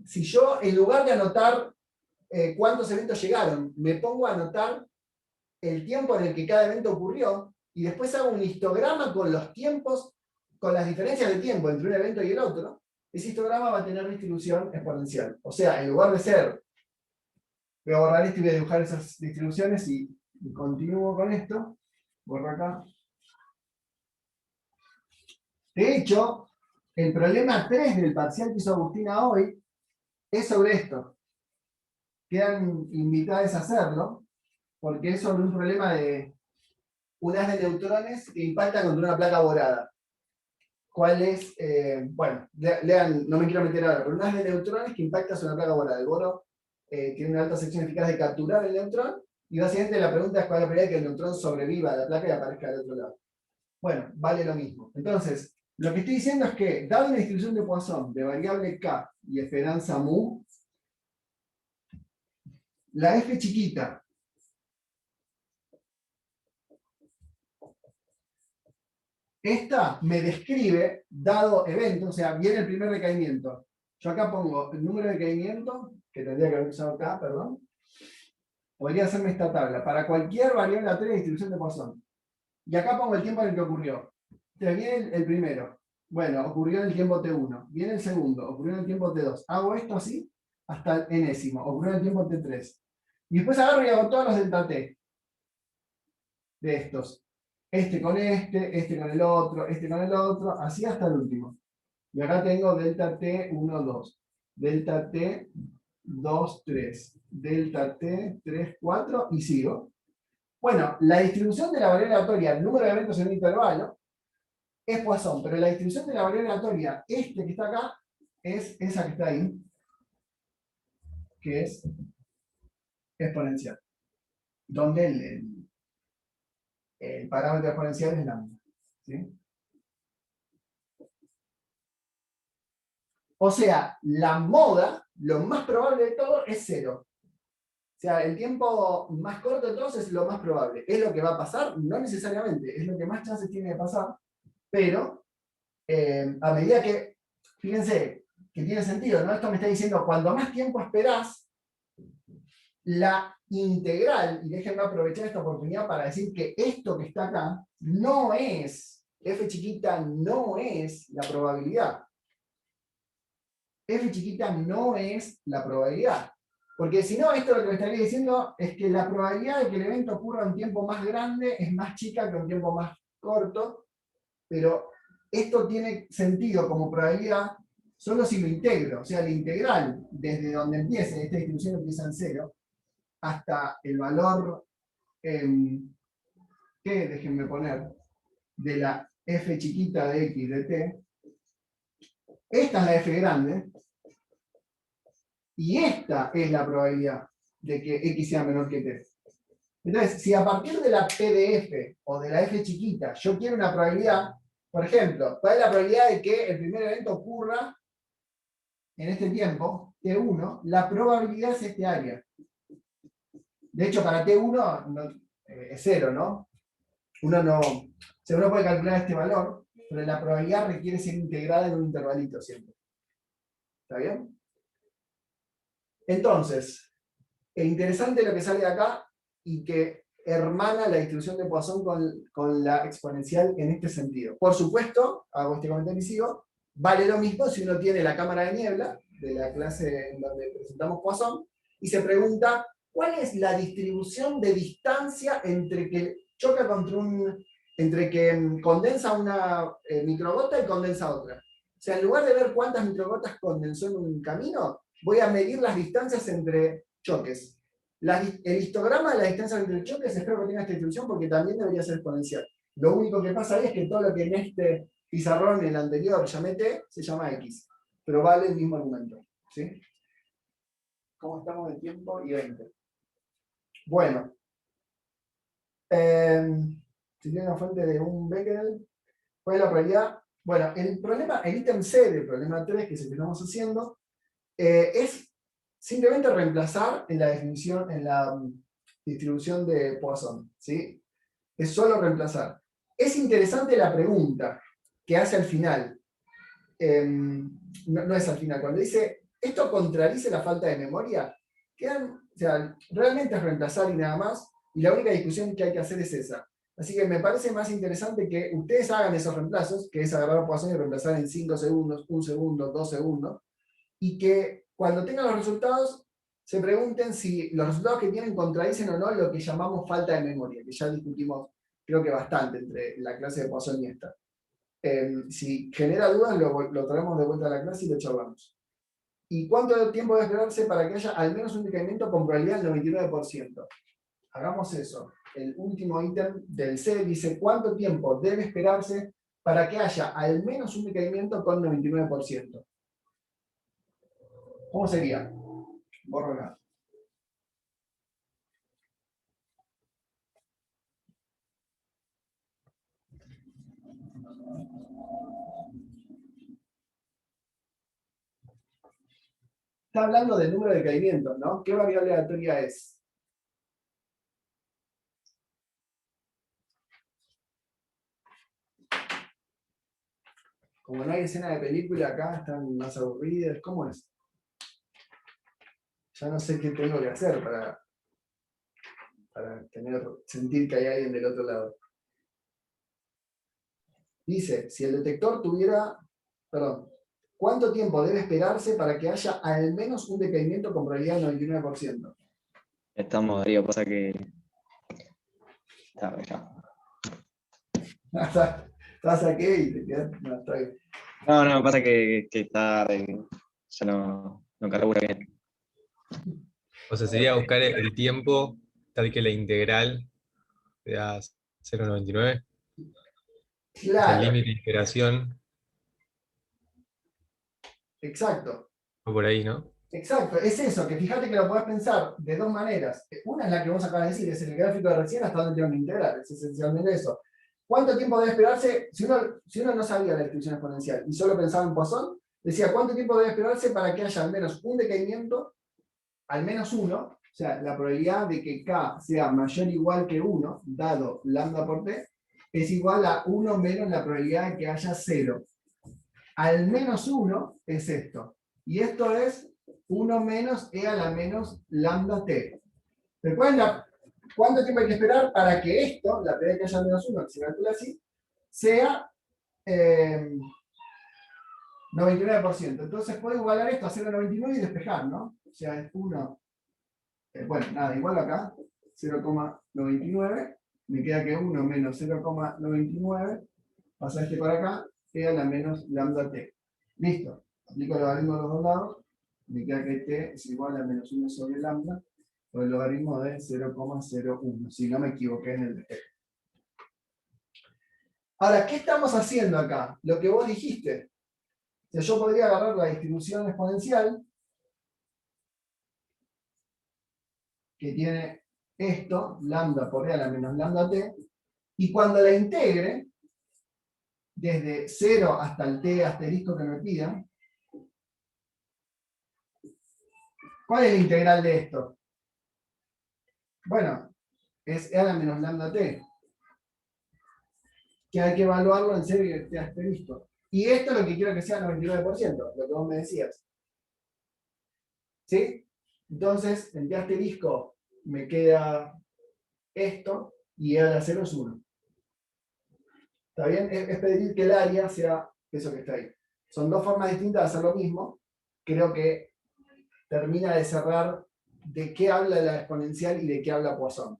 S1: Si yo, en lugar de anotar cuántos eventos llegaron, me pongo a anotar el tiempo en el que cada evento ocurrió, y después hago un histograma con los tiempos, con las diferencias de tiempo entre un evento y el otro, ese histograma va a tener distribución exponencial. O sea, en lugar de ser Voy a borrar esto y voy a dibujar esas distribuciones y continúo con esto. Borro acá. De hecho, el problema 3 del parcial que hizo Agustina hoy es sobre esto. Quedan invitadas a hacerlo, porque es sobre un problema de un haz de neutrones que impacta contra una placa borada. ¿Cuál es? Bueno, lean, no me quiero meter ahora, pero un haz de neutrones que impacta sobre una placa borada. El boro tiene una alta sección eficaz de capturar el neutrón, y básicamente la pregunta es cuál es la probabilidad de que el neutrón sobreviva a la placa y aparezca del otro lado. Bueno, vale lo mismo. Entonces, lo que estoy diciendo es que, dada una distribución de Poisson de variable k y esperanza mu, la f chiquita esta me describe, dado evento, o sea, viene el primer decaimiento. Yo acá pongo el número de decaimiento, que tendría que haber usado acá, perdón. Podría hacerme esta tabla. Para cualquier variable aleatoria de distribución de Poisson. Y acá pongo el tiempo en el que ocurrió. Entonces viene el primero. Bueno, ocurrió en el tiempo t1. Viene el segundo. Ocurrió en el tiempo t2. Hago esto así hasta el enésimo. Ocurrió en el tiempo t3. Y después agarro y hago todos los delta t de estos. Este con este con el otro, este con el otro, así hasta el último. Y acá tengo delta t 1, 2, delta t 2, 3, delta t 3, 4 y sigo. Bueno, la distribución de la variable aleatoria, el número de eventos en un intervalo, es Poisson, pero la distribución de la variable aleatoria, este que está acá, es esa que está ahí, que es exponencial. Donde el parámetro exponencial es lambda. ¿Sí? O sea, la moda, lo más probable de todo, es 0. O sea, el tiempo más corto de todos es lo más probable. ¿Es lo que va a pasar? No necesariamente. Es lo que más chances tiene de pasar. Pero, a medida que, fíjense, que tiene sentido, ¿no? Esto me está diciendo, cuando más tiempo esperás, la integral, y déjenme aprovechar esta oportunidad para decir que esto que está acá, no es, f chiquita no es la probabilidad. F chiquita no es la probabilidad. Porque si no, esto lo que me estaría diciendo es que la probabilidad de que el evento ocurra en un tiempo más grande es más chica que en un tiempo más corto, pero esto tiene sentido como probabilidad solo si lo integro. O sea, la integral, desde donde empiece, esta distribución empieza en 0, hasta el valor que, déjenme poner, de la f chiquita de x de t, esta es la f grande, y esta es la probabilidad de que x sea menor que t. Entonces, si a partir de la p de f o de la f chiquita yo quiero una probabilidad, por ejemplo, ¿cuál es la probabilidad de que el primer evento ocurra en este tiempo, t1? La probabilidad es este área. De hecho, para t1 es 0, ¿no? Uno puede calcular este valor, pero la probabilidad requiere ser integrada en un intervalito siempre. ¿Está bien? Entonces, es interesante lo que sale de acá y que hermana la distribución de Poisson con la exponencial en este sentido. Por supuesto, hago este comentario y sigo, vale lo mismo si uno tiene la cámara de niebla, de la clase en donde presentamos Poisson, y se pregunta, ¿cuál es la distribución de distancia entre que choca contra entre que condensa una microgota y condensa otra? O sea, en lugar de ver cuántas microgotas condensó en un camino, voy a medir las distancias entre choques. El histograma de la distancia entre choques espero que tenga esta distribución porque también debería ser exponencial. Lo único que pasa ahí es que todo lo que en este pizarrón, en el anterior, llamé t, se llama x. Pero vale el mismo argumento. ¿Sí? ¿Cómo estamos de tiempo? Y 20. Bueno. Si tiene una fuente de un Becquerel, ¿cuál es la probabilidad? Bueno, el ítem C del problema 3, que es el que estamos haciendo, es simplemente reemplazar en la definición, en la distribución de Poisson. ¿Sí? Es solo reemplazar. Es interesante la pregunta que hace al final. No es al final, cuando dice, ¿esto contradice la falta de memoria? O sea, realmente es reemplazar y nada más, y la única discusión que hay que hacer es esa. Así que me parece más interesante que ustedes hagan esos reemplazos, que es agarrar Poisson y reemplazar en 5 segundos, 1 segundo, 2 segundos, y que cuando tengan los resultados se pregunten si los resultados que tienen contradicen o no lo que llamamos falta de memoria, que ya discutimos creo que bastante entre la clase de Poisson y esta. Si genera dudas, lo traemos de vuelta a la clase y lo charlamos. ¿Y cuánto tiempo debe esperarse para que haya al menos un decaimiento con probabilidad del 99%? Hagamos eso. El último ítem del C dice cuánto tiempo debe esperarse para que haya al menos un decaimiento con 99%. ¿Cómo sería? Borro acá. Está hablando del número de decaimientos, ¿no? ¿Qué variable aleatoria es? Como no hay escena de película acá, están más aburridas. ¿Cómo es? Ya no sé qué tengo que hacer para sentir que hay alguien del otro lado. Dice, si el detector tuviera, perdón, ¿cuánto tiempo debe esperarse para que haya al menos un decaimiento con probabilidad del 99%?
S5: Estamos, Darío, pasa que. Ya.
S1: Estás aquí y te quedas. No, está bien.
S5: No, pasa que está. Ya no carbura bien.
S6: O sea, sería buscar el tiempo tal que la integral sea 0,99. O sea, el
S1: Claro,
S6: límite de iteración,
S1: exacto.
S6: o por ahí, ¿no?
S1: Exacto, es eso, que fíjate que lo podés pensar de dos maneras. Una es la que vos acabas de decir, es el gráfico de recién hasta donde tiene una integral, es esencialmente eso. ¿Cuánto tiempo debe esperarse? Si uno no sabía la distribución exponencial y solo pensaba en Poisson, decía, ¿cuánto tiempo debe esperarse para que haya al menos un decaimiento, al menos uno? O sea, la probabilidad de que K sea mayor o igual que 1, dado lambda por T, es igual a 1 menos la probabilidad de que haya 0. Al menos 1 es esto. Y esto es 1 menos e a la menos lambda t. ¿Recuerden cuánto tiempo hay que esperar para que esto, la probabilidad de que haya menos 1, que se calcula así, sea 99%? Entonces puedo igualar esto a 0,99 y despejar, ¿no? O sea, es 1. Bueno, nada, igual acá, 0,99. Me queda que 1 menos 0,99 pasa este para acá, e a la menos lambda t. Listo. Aplico el logaritmo de los dos lados. Me queda que t es igual a menos 1 sobre lambda por el logaritmo de 0,01. Si no me equivoqué en el despejo. Ahora, ¿qué estamos haciendo acá? Lo que vos dijiste. O sea, yo podría agarrar la distribución exponencial que tiene esto, lambda por e a la menos lambda t, y cuando la integre, desde 0 hasta el t asterisco que me pidan, ¿cuál es la integral de esto? Bueno, es e a la menos lambda t, que hay que evaluarlo en 0 y el t asterisco. Y esto es lo que quiero que sea 99%, lo que vos me decías. ¿Sí? Entonces, en t asterisco me queda esto, y e a la 0 es 1. ¿Está bien? Es pedir que el área sea eso que está ahí. Son dos formas distintas de hacer lo mismo. Creo que termina de cerrar de qué habla la exponencial y de qué habla Poisson.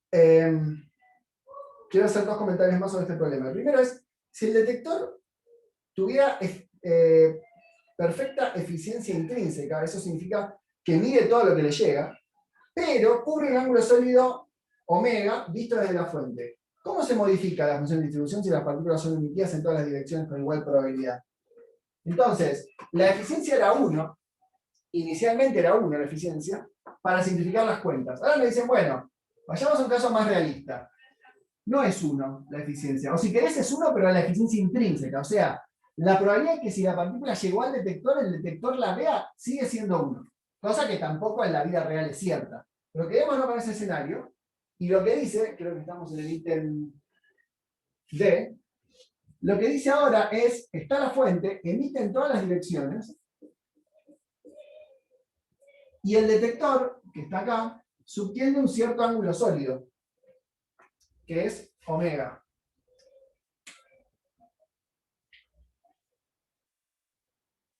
S1: Quiero hacer dos comentarios más sobre este problema. El primero es, si el detector tuviera perfecta eficiencia intrínseca, eso significa que mide todo lo que le llega, pero cubre un ángulo sólido omega visto desde la fuente. ¿Cómo se modifica la función de distribución si las partículas son emitidas en todas las direcciones con igual probabilidad? Entonces, la eficiencia era 1, inicialmente era 1 la eficiencia, para simplificar las cuentas. Ahora me dicen, bueno, vayamos a un caso más realista. No es 1 la eficiencia, o si querés es 1, pero la eficiencia intrínseca, o sea, la probabilidad de que si la partícula llegó al detector, el detector la vea, sigue siendo 1. Cosa que tampoco en la vida real es cierta. Pero quedémonos con ese escenario, y lo que dice, creo que estamos en el ítem D, lo que dice ahora es, está la fuente, emite en todas las direcciones, y el detector, que está acá, subtiende un cierto ángulo sólido, que es omega.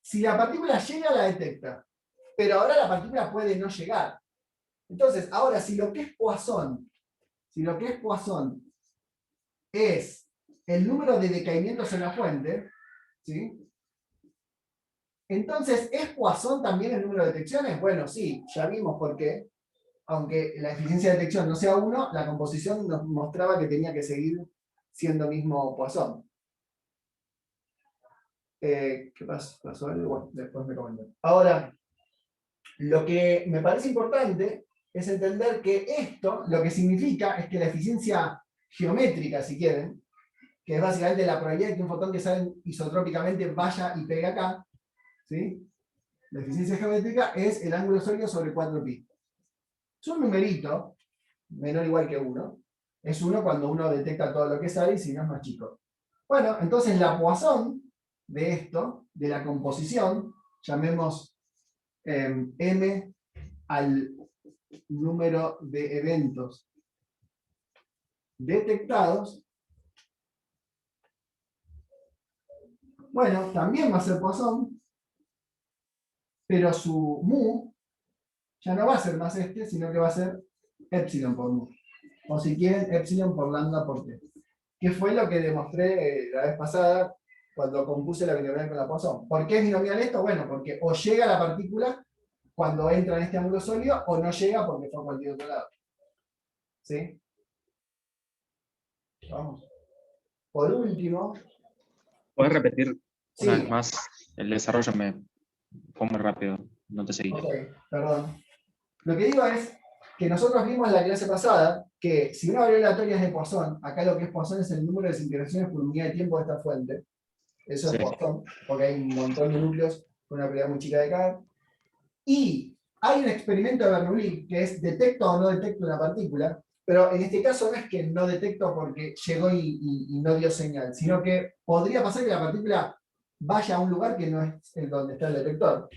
S1: Si la partícula llega, la detecta. Pero ahora la partícula puede no llegar. Entonces, ahora, si lo que es Poisson es el número de decaimientos en la fuente, ¿sí? Entonces, ¿es Poisson también el número de detecciones? Bueno, sí, ya vimos por qué. Aunque la eficiencia de detección no sea 1, la composición nos mostraba que tenía que seguir siendo mismo Poisson. ¿Qué pasó? ¿Pasó algo? Bueno, después me comentan. Ahora, lo que me parece importante es entender que esto lo que significa es que la eficiencia geométrica, si quieren, que es básicamente la probabilidad de que un fotón que sale isotrópicamente vaya y pegue acá, ¿sí? La eficiencia geométrica es el ángulo sólido sobre 4pi. Es un numerito, menor o igual que 1. Es 1 cuando uno detecta todo lo que sale y si no es más chico. Bueno, entonces la Poisson de esto, de la composición, llamemos m al número de eventos detectados, bueno, también va a ser Poisson, pero su mu ya no va a ser más sino que va a ser epsilon por mu. O si quieren, epsilon por lambda por t. Que fue lo que demostré la vez pasada cuando compuse la binomial con la Poisson. ¿Por qué es binomial esto? Bueno, porque o llega la partícula cuando entra en este ángulo sólido, o no llega porque fue a cualquier otro lado. ¿Sí? Vamos. Por último...
S5: ¿Puedes repetir
S1: Sí.
S5: una vez más? El desarrollo me fue muy rápido, no te seguí.
S1: Ok, perdón. Lo que digo es que nosotros vimos en la clase pasada que si una variable aleatoria es de Poisson, acá lo que es Poisson es el número de desintegraciones por unidad de tiempo de esta fuente. Eso
S5: Sí.
S1: es Poisson, porque hay un montón de núcleos con una probabilidad muy chica de caer. Y hay un experimento de Bernoulli que es detecto o no detecto una partícula, pero en este caso no es que no detecto porque llegó y no dio señal, sino que podría pasar que la partícula vaya a un lugar que no es el donde está el detector.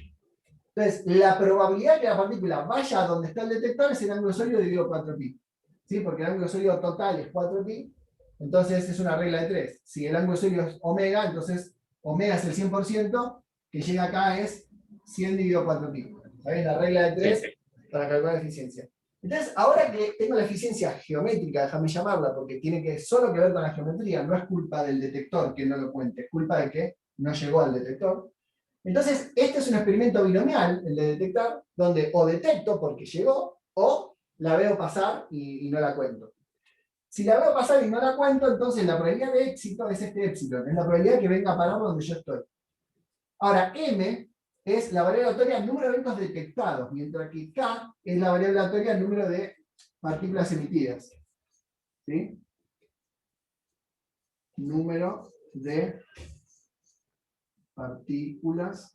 S1: Entonces, la probabilidad de que la partícula vaya a donde está el detector es el ángulo sólido dividido 4pi. ¿Sí? Porque el ángulo sólido total es 4pi, entonces es una regla de 3. Si el ángulo sólido es omega, entonces omega es el 100%, que llega acá es 100 dividido 4pi. ¿Sabes? La regla de 3 para calcular la eficiencia. Entonces, ahora que tengo la eficiencia geométrica, déjame llamarla, porque tiene solo que ver con la geometría, no es culpa del detector que no lo cuente, es culpa de que no llegó al detector. Entonces, este es un experimento binomial, el de detectar, donde o detecto porque llegó, o la veo pasar y no la cuento. Si la veo pasar y no la cuento, entonces la probabilidad de éxito es este epsilon, es la probabilidad de que venga a parar donde yo estoy. Ahora, m es la variable aleatoria número de eventos detectados, mientras que k es la variable aleatoria número de partículas emitidas. ¿Sí? Número de partículas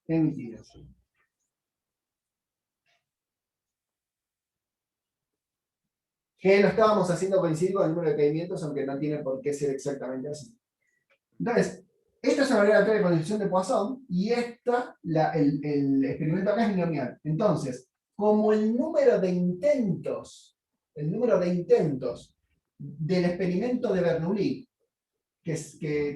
S1: emitidas. Que lo estábamos haciendo coincidir con el número de caimientos, aunque no tiene por qué ser exactamente así. Entonces, esta es una variable aleatoria de condición de Poisson, y el experimento acá es binomial. Entonces, como el número de intentos del experimento de Bernoulli, que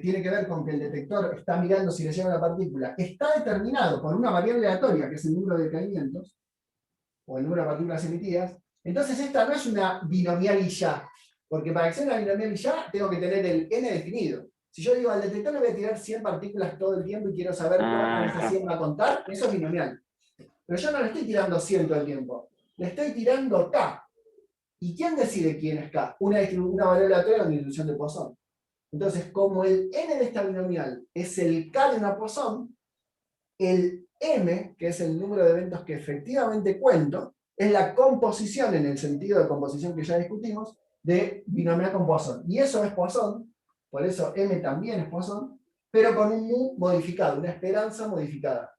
S1: tiene que ver con que el detector está mirando si le llega una partícula, está determinado por una variable aleatoria, que es el número de caimientos, o el número de partículas emitidas, entonces esta no es una binomial y ya, porque para que sea una binomial y ya, tengo que tener el n definido. Si yo digo al detector le voy a tirar 100 partículas todo el tiempo y quiero saber cuántas de esas 100 va a contar, eso es binomial. Pero yo no le estoy tirando 100 todo el tiempo, le estoy tirando k. ¿Y quién decide quién es k? Una variable aleatoria o una distribución de Poisson. Entonces, como el n de esta binomial es el k de una Poisson, el m, que es el número de eventos que efectivamente cuento, es la composición, en el sentido de composición que ya discutimos, de binomial con Poisson. Y eso es Poisson, por eso m también es Poisson, pero con un mu modificado, una esperanza modificada.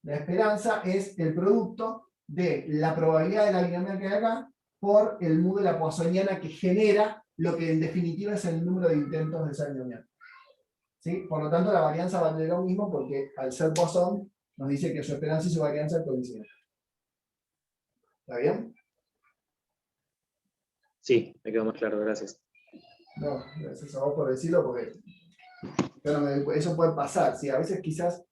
S1: La esperanza es el producto de la probabilidad de la binomial que hay acá por el mu de la poissoniana que genera lo que en definitiva es el número de intentos de esa binomial. ¿Sí? Por lo tanto, la varianza vale lo mismo porque al ser Poisson nos dice que su esperanza y su varianza coinciden. ¿Está bien?
S5: Sí, me quedó más claro, gracias.
S1: No, gracias a vos por decirlo porque yo no me doy- eso puede pasar. ¿Sí? A veces quizás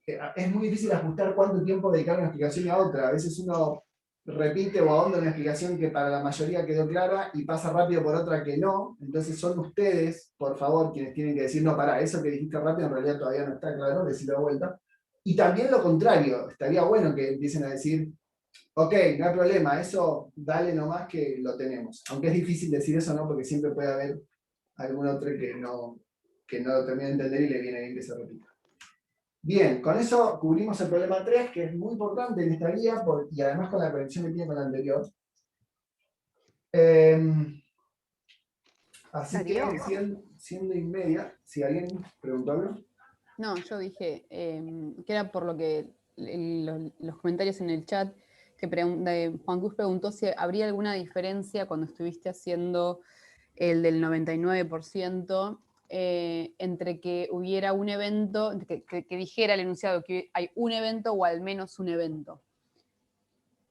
S1: es muy difícil ajustar cuánto tiempo dedicar a una explicación y a otra. A veces uno repite o ahonda una explicación que para la mayoría quedó clara y pasa rápido por otra que no. Entonces son ustedes, por favor, quienes tienen que decir, no, pará, eso que dijiste rápido en realidad todavía no está claro, decirlo de vuelta. Y también lo contrario, estaría bueno que empiecen a decir, ok, no hay problema, eso dale nomás que lo tenemos. Aunque es difícil decir eso, ¿no? Porque siempre puede haber algún otro que no lo termine de entender y le viene bien que se repita. Bien, con eso cubrimos el problema 3, que es muy importante en esta guía, y además con la conexión que tiene con la anterior. Así que, siendo y media, si alguien preguntó algo.
S2: No, yo dije que era por lo que los comentarios en el chat, que Juan Cruz preguntó si habría alguna diferencia cuando estuviste haciendo el del 99%, entre que hubiera un evento, que dijera el enunciado que hay un evento o al menos un evento.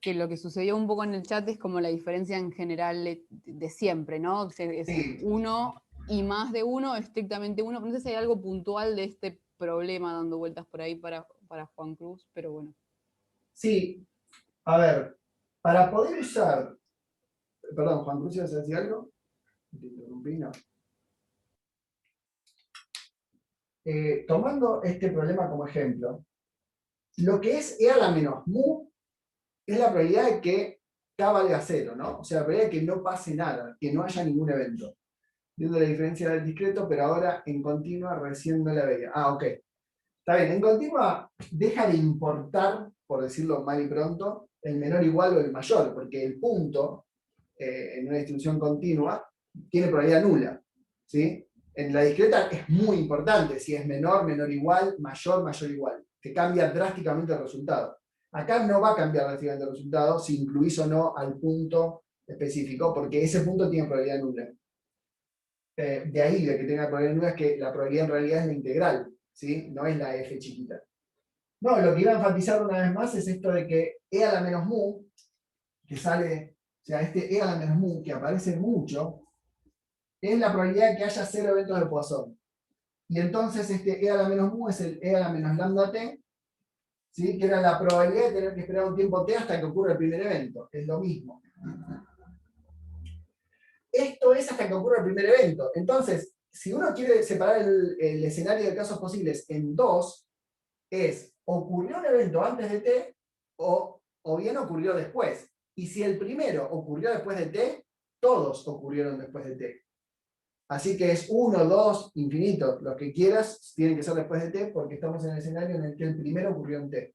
S2: Que lo que sucedió un poco en el chat es como la diferencia en general de siempre, ¿no? Es uno y más de uno, estrictamente uno. No sé si hay algo puntual de este problema dando vueltas por ahí para Juan Cruz, pero bueno.
S1: Sí, a ver, para poder usar... Perdón, Juan Cruz, ¿ibas a decir algo? Te interrumpí, no. Tomando este problema como ejemplo, lo que es E a la menos mu es la probabilidad de que K valga 0, ¿no? O sea, la probabilidad de que no pase nada, que no haya ningún evento. Viendo la diferencia del discreto, pero ahora en continua recién no la veía. Ah, ok. Está bien, en continua deja de importar, por decirlo mal y pronto, el menor igual o el mayor, porque el punto en una distribución continua tiene probabilidad nula, ¿sí? En la discreta es muy importante, si es menor, menor igual, mayor, mayor igual, que cambia drásticamente el resultado. Acá no va a cambiar drásticamente el resultado si incluís o no al punto específico, porque ese punto tiene probabilidad nula. De ahí de que tenga probabilidad nula es que la probabilidad en realidad es la integral, ¿sí? No es la f chiquita. No, lo que iba a enfatizar una vez más es esto de que e a la menos mu, que sale, o sea, este e a la menos mu, que aparece mucho, es la probabilidad de que haya 0 eventos de Poisson. Y entonces este e a la menos mu es el e a la menos lambda t, ¿sí? Que era la probabilidad de tener que esperar un tiempo t hasta que ocurra el primer evento. Es lo mismo. Esto es hasta que ocurra el primer evento. Entonces, si uno quiere separar el escenario de casos posibles en dos, es ocurrió un evento antes de t o bien ocurrió después. Y si el primero ocurrió después de t, todos ocurrieron después de t. Así que es 1, 2, infinito. Los que quieras tienen que ser después de t porque estamos en el escenario en el que el primero ocurrió en t.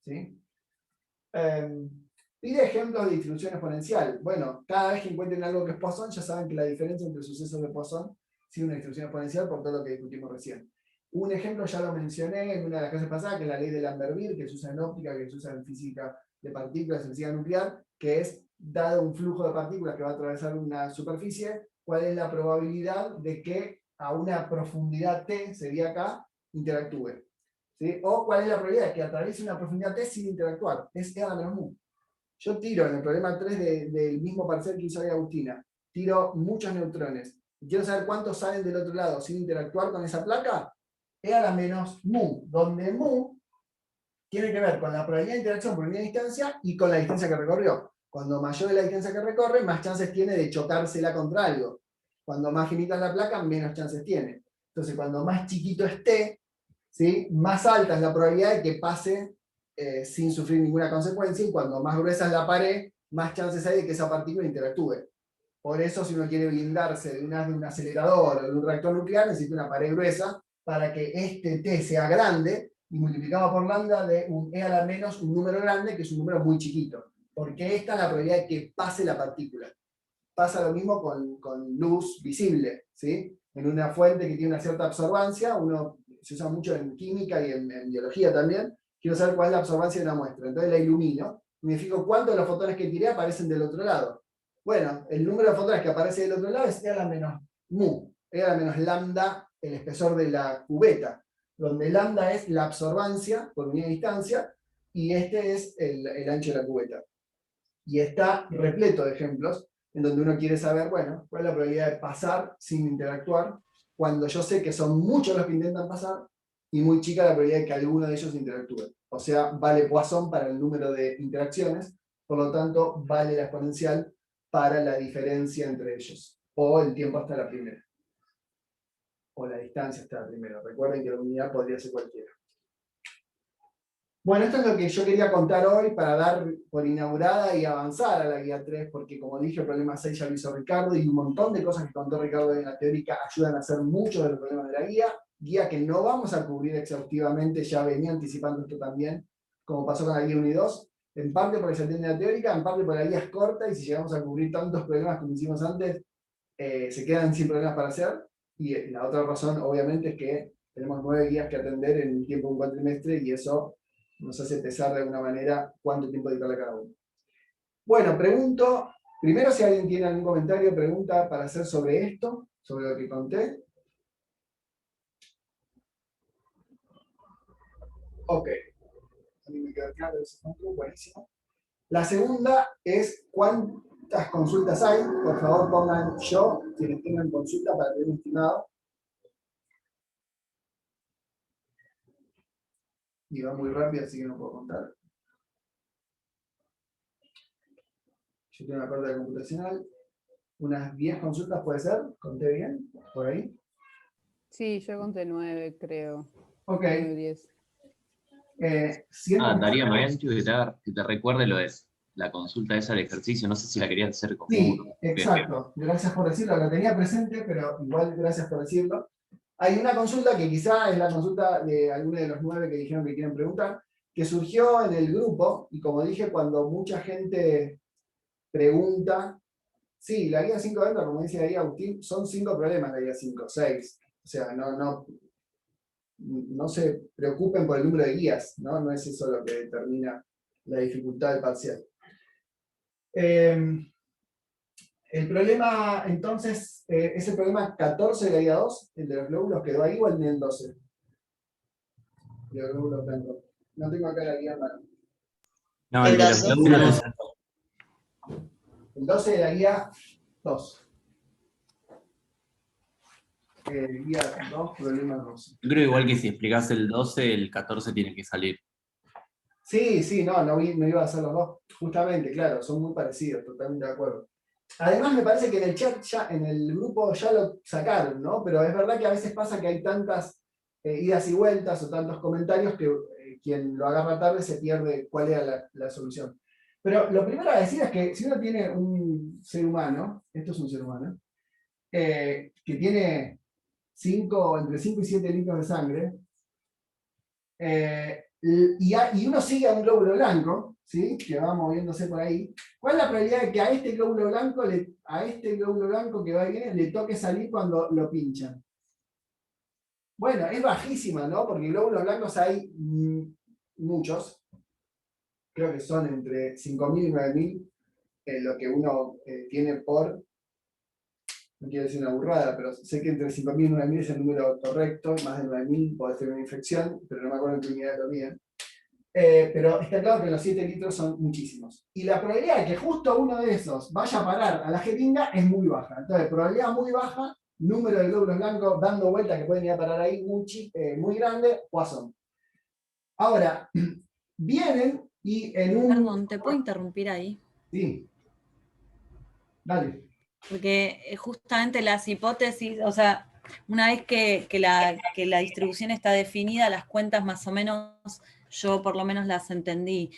S1: ¿Sí? Pide ejemplos de distribución exponencial. Bueno, cada vez que encuentren algo que es Poisson, ya saben que la diferencia entre sucesos de Poisson sigue una distribución exponencial por todo lo que discutimos recién. Un ejemplo ya lo mencioné en una de las clases pasadas, que es la ley de Lambert-Beer, que se usa en óptica, que se usa en física de partículas, en física nuclear, que es, dado un flujo de partículas que va a atravesar una superficie, cuál es la probabilidad de que a una profundidad t, sería acá, interactúe. ¿Sí? O cuál es la probabilidad de que atraviese una profundidad t sin interactuar. Es E a la menos mu. Yo tiro en el problema 3 del mismo parcial que hizo hoy Agustina, tiro muchos neutrones. Y quiero saber cuántos salen del otro lado sin interactuar con esa placa. E a la menos mu, donde mu tiene que ver con la probabilidad de interacción por unidad de distancia y con la distancia que recorrió. Cuando mayor es la distancia que recorre, más chances tiene de chocársela contra algo. Cuando más finita es la placa, menos chances tiene. Entonces, cuando más chiquito esté, ¿sí? Más alta es la probabilidad de que pase sin sufrir ninguna consecuencia, y cuando más gruesa es la pared, más chances hay de que esa partícula interactúe. Por eso, si uno quiere blindarse de un acelerador o de un reactor nuclear, necesita una pared gruesa para que este T sea grande, y multiplicado por lambda de un E a la menos un número grande, que es un número muy chiquito. Porque esta es la probabilidad de que pase la partícula. Pasa lo mismo con luz visible, ¿sí? En una fuente que tiene una cierta absorbancia, se usa mucho en química y en biología también, quiero saber cuál es la absorbancia de una muestra. Entonces la ilumino, y me fijo cuántos de los fotones que tiré aparecen del otro lado. Bueno, el número de fotones que aparece del otro lado es E a la menos mu, E a la menos lambda, el espesor de la cubeta, donde lambda es la absorbancia por unidad de distancia, y este es el ancho de la cubeta. Y está repleto de ejemplos en donde uno quiere saber, bueno, cuál es la probabilidad de pasar sin interactuar, cuando yo sé que son muchos los que intentan pasar, y muy chica la probabilidad de que alguno de ellos interactúe. O sea, vale Poisson para el número de interacciones, por lo tanto, vale la exponencial para la diferencia entre ellos, o el tiempo hasta la primera, o la distancia hasta la primera. Recuerden que la unidad podría ser cualquiera. Bueno, esto es lo que yo quería contar hoy para dar por inaugurada y avanzar a la guía 3, porque como dije, el problema 6 ya lo hizo Ricardo, y un montón de cosas que contó Ricardo en la teórica ayudan a hacer muchos de los problemas de la guía que no vamos a cubrir exhaustivamente, ya venía anticipando esto también, como pasó con la guía 1 y 2, en parte porque se atiende la teórica, en parte porque la guía es corta, y si llegamos a cubrir tantos problemas como hicimos antes, se quedan sin problemas para hacer, y la otra razón, obviamente, es que tenemos 9 guías que atender en el tiempo de un cuatrimestre, y eso nos hace pesar de alguna manera cuánto tiempo dedicarle a cada uno. Bueno, pregunto, primero si alguien tiene algún comentario, pregunta para hacer sobre esto, sobre lo que conté. Ok. A mí me queda claro ese punto, buenísimo. La segunda es cuántas consultas hay. Por favor pongan yo, quienes tengan consulta para tener un estimado. Y va muy rápido, así que no puedo contar. Yo tengo una carta computacional. Unas 10 consultas puede ser, conté bien, por ahí.
S2: Sí, yo conté 9, creo.
S1: Ok.
S2: 9, 10.
S3: Darío, me habías dicho que te recuerde lo de la consulta esa del ejercicio, no sé si la querías hacer con
S1: Sí,
S3: uno.
S1: exacto. Gracias por decirlo, lo tenía presente, pero igual gracias por decirlo. Hay una consulta que quizá es la consulta de alguno de los 9 que dijeron que quieren preguntar, que surgió en el grupo, y como dije, cuando mucha gente pregunta, sí, la guía 5 de como dice ahí Agustín, son 5 problemas la guía 5, 6. O sea, no se preocupen por el número de guías, ¿no? No es eso lo que determina la dificultad del parcial. El problema, entonces, es el problema 14 de la guía 2, el de los glóbulos, ¿quedó ahí o el del 12? De los glóbulos blancos. No tengo acá la guía mano.
S7: No, el de los glóbulos.
S1: El 12 de la guía 2. Guía 2, problema 12.
S7: Yo creo igual que si explicás el 12, el 14 tiene que salir.
S1: Sí, no iba a hacer los dos. Justamente, claro, son muy parecidos, totalmente de acuerdo. Además, me parece que en el chat, en el grupo ya lo sacaron, ¿no? Pero es verdad que a veces pasa que hay tantas idas y vueltas o tantos comentarios que quien lo agarra tarde se pierde cuál era la solución. Pero lo primero a decir es que si uno tiene un ser humano, esto es un ser humano, que tiene entre 5 y 7 litros de sangre, y uno sigue a un glóbulo blanco, ¿sí? Que va moviéndose por ahí, ¿cuál es la probabilidad de que a este glóbulo blanco que va y viene le toque salir cuando lo pinchan? Bueno, es bajísima, ¿no? Porque glóbulos blancos hay muchos, creo que son entre 5.000 y 9.000, lo que uno tiene por, no quiero decir una burrada, pero sé que entre 5.000 y 9.000 es el número correcto, más de 9.000 puede ser una infección, pero no me acuerdo en qué unidad lo miden. Pero está claro que los 7 litros son muchísimos. Y la probabilidad de que justo uno de esos vaya a parar a la jeringa es muy baja. Entonces, probabilidad muy baja, número de glóbulos blancos dando vueltas que pueden ir a parar ahí muy grande, Poisson. Ahora, vienen y en un...
S8: Perdón, ¿te puedo interrumpir ahí?
S1: Sí. Dale.
S8: Porque justamente las hipótesis, o sea, una vez que la distribución está definida, las cuentas más o menos, yo por lo menos las entendí.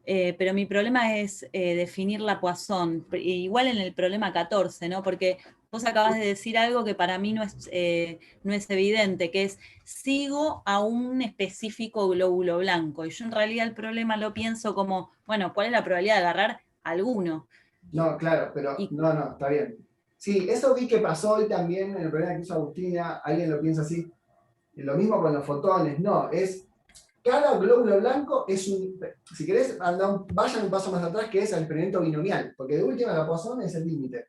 S8: Pero mi problema es definir la Poisson, igual en el problema 14, ¿no? Porque vos acabas de decir algo que para mí no es evidente, que es sigo a un específico glóbulo blanco. Y yo en realidad el problema lo pienso como, bueno, ¿cuál es la probabilidad de agarrar alguno?
S1: No, claro, pero no, está bien. Sí, eso vi que pasó hoy también en el problema que hizo Agustina, alguien lo piensa así. Lo mismo con los fotones, no, cada glóbulo blanco es un... Si querés, vayan un paso más atrás, que es el experimento binomial, porque de última la Poisson es el límite.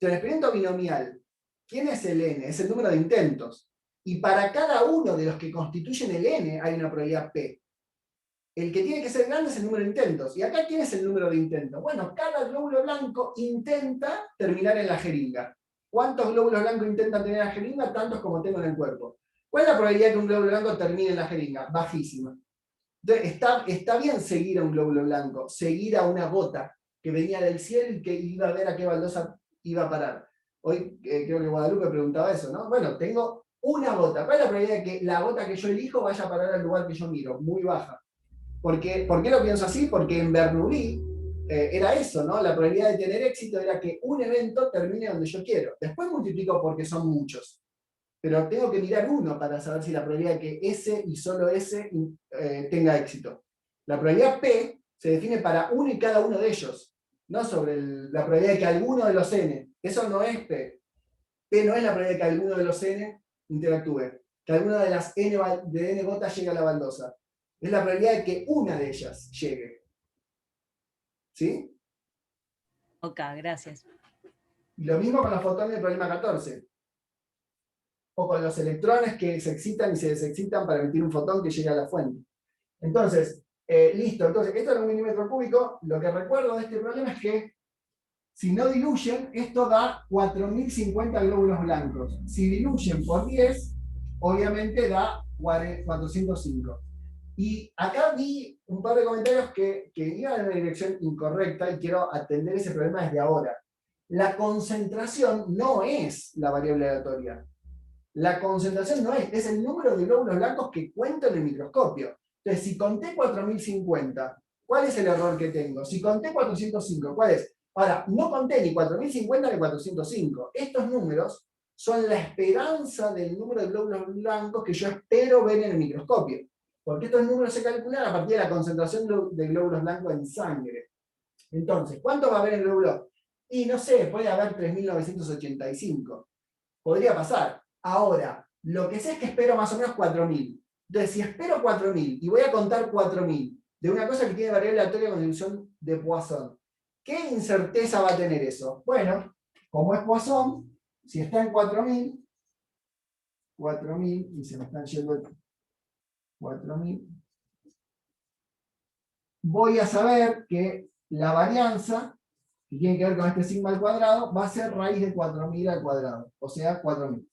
S1: El experimento binomial, ¿quién es el n? Es el número de intentos. Y para cada uno de los que constituyen el n hay una probabilidad p. El que tiene que ser grande es el número de intentos. ¿Y acá quién es el número de intentos? Bueno, cada glóbulo blanco intenta terminar en la jeringa. ¿Cuántos glóbulos blancos intentan tener en la jeringa? Tantos como tengo en el cuerpo. ¿Cuál es la probabilidad que un glóbulo blanco termine en la jeringa? Bajísima. Entonces, está bien seguir a un glóbulo blanco, seguir a una gota que venía del cielo y que iba a ver a qué baldosa iba a parar. Hoy creo que Guadalupe preguntaba eso, ¿no? Bueno, tengo una gota. ¿Cuál es la probabilidad de que la gota que yo elijo vaya a parar al lugar que yo miro? Muy baja. ¿Por qué lo pienso así? Porque en Bernoulli era eso, ¿no? La probabilidad de tener éxito era que un evento termine donde yo quiero. Después multiplico porque son muchos. Pero tengo que mirar uno para saber si la probabilidad de que ese y solo ese tenga éxito. La probabilidad P se define para uno y cada uno de ellos, no sobre la probabilidad de que alguno de los n. Eso no es P. P no es la probabilidad de que alguno de los n interactúe, que alguna de las n gotas llegue a la baldosa. Es la probabilidad de que una de ellas llegue. ¿Sí?
S8: Ok, gracias.
S1: Y lo mismo con los fotones del problema 14. O con los electrones que se excitan y se desexcitan para emitir un fotón que llegue a la fuente. Entonces, listo. Entonces, esto era 1 milímetro cúbico. Lo que recuerdo de este problema es que si no diluyen, esto da 4050 glóbulos blancos. Si diluyen por 10, obviamente da 405. Y acá vi un par de comentarios que iban en una dirección incorrecta y quiero atender ese problema desde ahora. La concentración no es la variable aleatoria. La concentración no es el número de glóbulos blancos que cuento en el microscopio. Entonces, si conté 4050, ¿cuál es el error que tengo? Si conté 405, ¿cuál es? Ahora, no conté ni 4050 ni 405. Estos números son la esperanza del número de glóbulos blancos que yo espero ver en el microscopio. Porque estos números se calculan a partir de la concentración de glóbulos blancos en sangre. Entonces, ¿cuánto va a haber en glóbulos? Y no sé, puede haber 3985. Podría pasar. Ahora, lo que sé es que espero más o menos 4000. Entonces, si espero 4000 y voy a contar 4000 de una cosa que tiene variable aleatoria con dilución de Poisson, ¿qué incerteza va a tener eso? Bueno, como es Poisson, si está en 4000, y se me están yendo 4000, voy a saber que la varianza, que tiene que ver con este sigma al cuadrado, va a ser raíz de 4000 al cuadrado, o sea, 4000.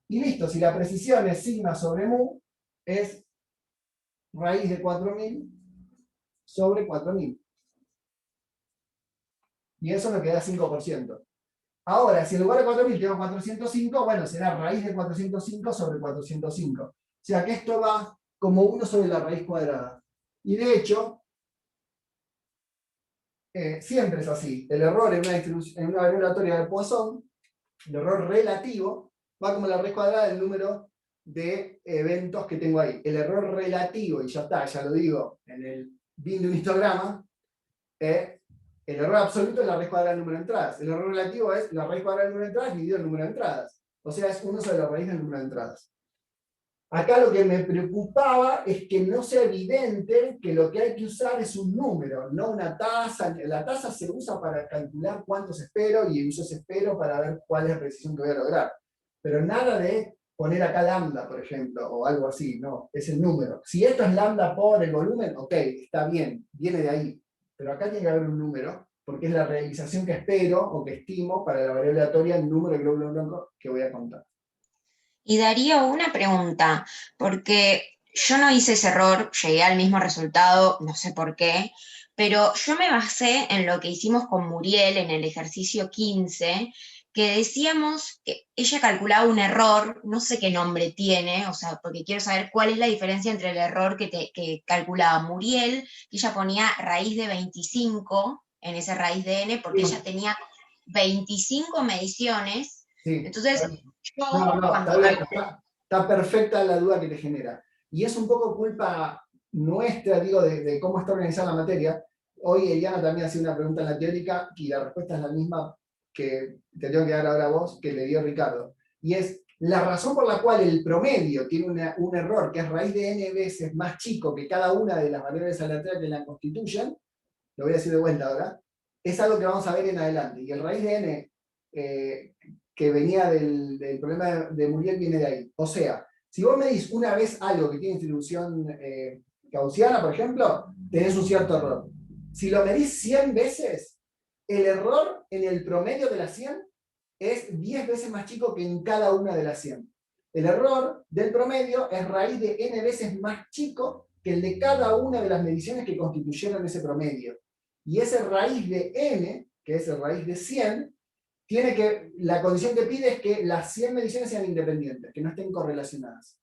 S1: Y listo, si la precisión es sigma sobre mu, es raíz de 4000 sobre 4000. Y eso me queda 5%. Ahora, si en lugar de 4000 tengo 405, bueno, será raíz de 405 sobre 405. O sea que esto va como 1 sobre la raíz cuadrada. Y de hecho, siempre es así. El error en una variable aleatoria de Poisson, el error relativo, va como la raíz cuadrada del número de eventos que tengo ahí. El error relativo, y ya está, ya lo digo, en el bin de un histograma, el error absoluto es la raíz cuadrada del número de entradas. El error relativo es la raíz cuadrada del número de entradas dividido el número de entradas. O sea, es 1 sobre la raíz del número de entradas. Acá lo que me preocupaba es que no sea evidente que lo que hay que usar es un número, no una tasa. La tasa se usa para calcular cuántos espero y uso ese espero para ver cuál es la precisión que voy a lograr. Pero nada de poner acá lambda, por ejemplo, o algo así, no, es el número. Si esto es lambda por el volumen, ok, está bien, viene de ahí. Pero acá tiene que haber un número, porque es la realización que espero o que estimo para la variable aleatoria el número de glóbulos blancos que voy a contar.
S9: Y Darío, una pregunta, porque yo no hice ese error, llegué al mismo resultado, no sé por qué, pero yo me basé en lo que hicimos con Muriel en el ejercicio 15, que decíamos que ella calculaba un error, no sé qué nombre tiene, o sea, porque quiero saber cuál es la diferencia entre el error que calculaba Muriel, que ella ponía raíz de 25 en ese raíz de n, porque ella tenía 25 mediciones,
S1: Sí.
S9: entonces...
S1: Está perfecta la duda que te genera. Y es un poco culpa nuestra, digo, de cómo está organizada la materia. Hoy Eliana también hacía una pregunta en la teórica y la respuesta es la misma que te tengo que dar ahora a vos, que le dio Ricardo. Y es, la razón por la cual el promedio tiene un error que es raíz de n veces más chico que cada una de las variables aleatorias que la constituyen, lo voy a decir de vuelta ahora, es algo que vamos a ver en adelante. Y el raíz de n que venía del problema de Muriel viene de ahí. O sea, si vos medís una vez algo que tiene distribución gaussiana, por ejemplo, tenés un cierto error. Si lo medís 100 veces, el error en el promedio de las 100 es 10 veces más chico que en cada una de las 100. El error del promedio es raíz de n veces más chico que el de cada una de las mediciones que constituyeron ese promedio. Y ese raíz de n, que es el raíz de 100, la condición que pide es que las 100 mediciones sean independientes, que no estén correlacionadas.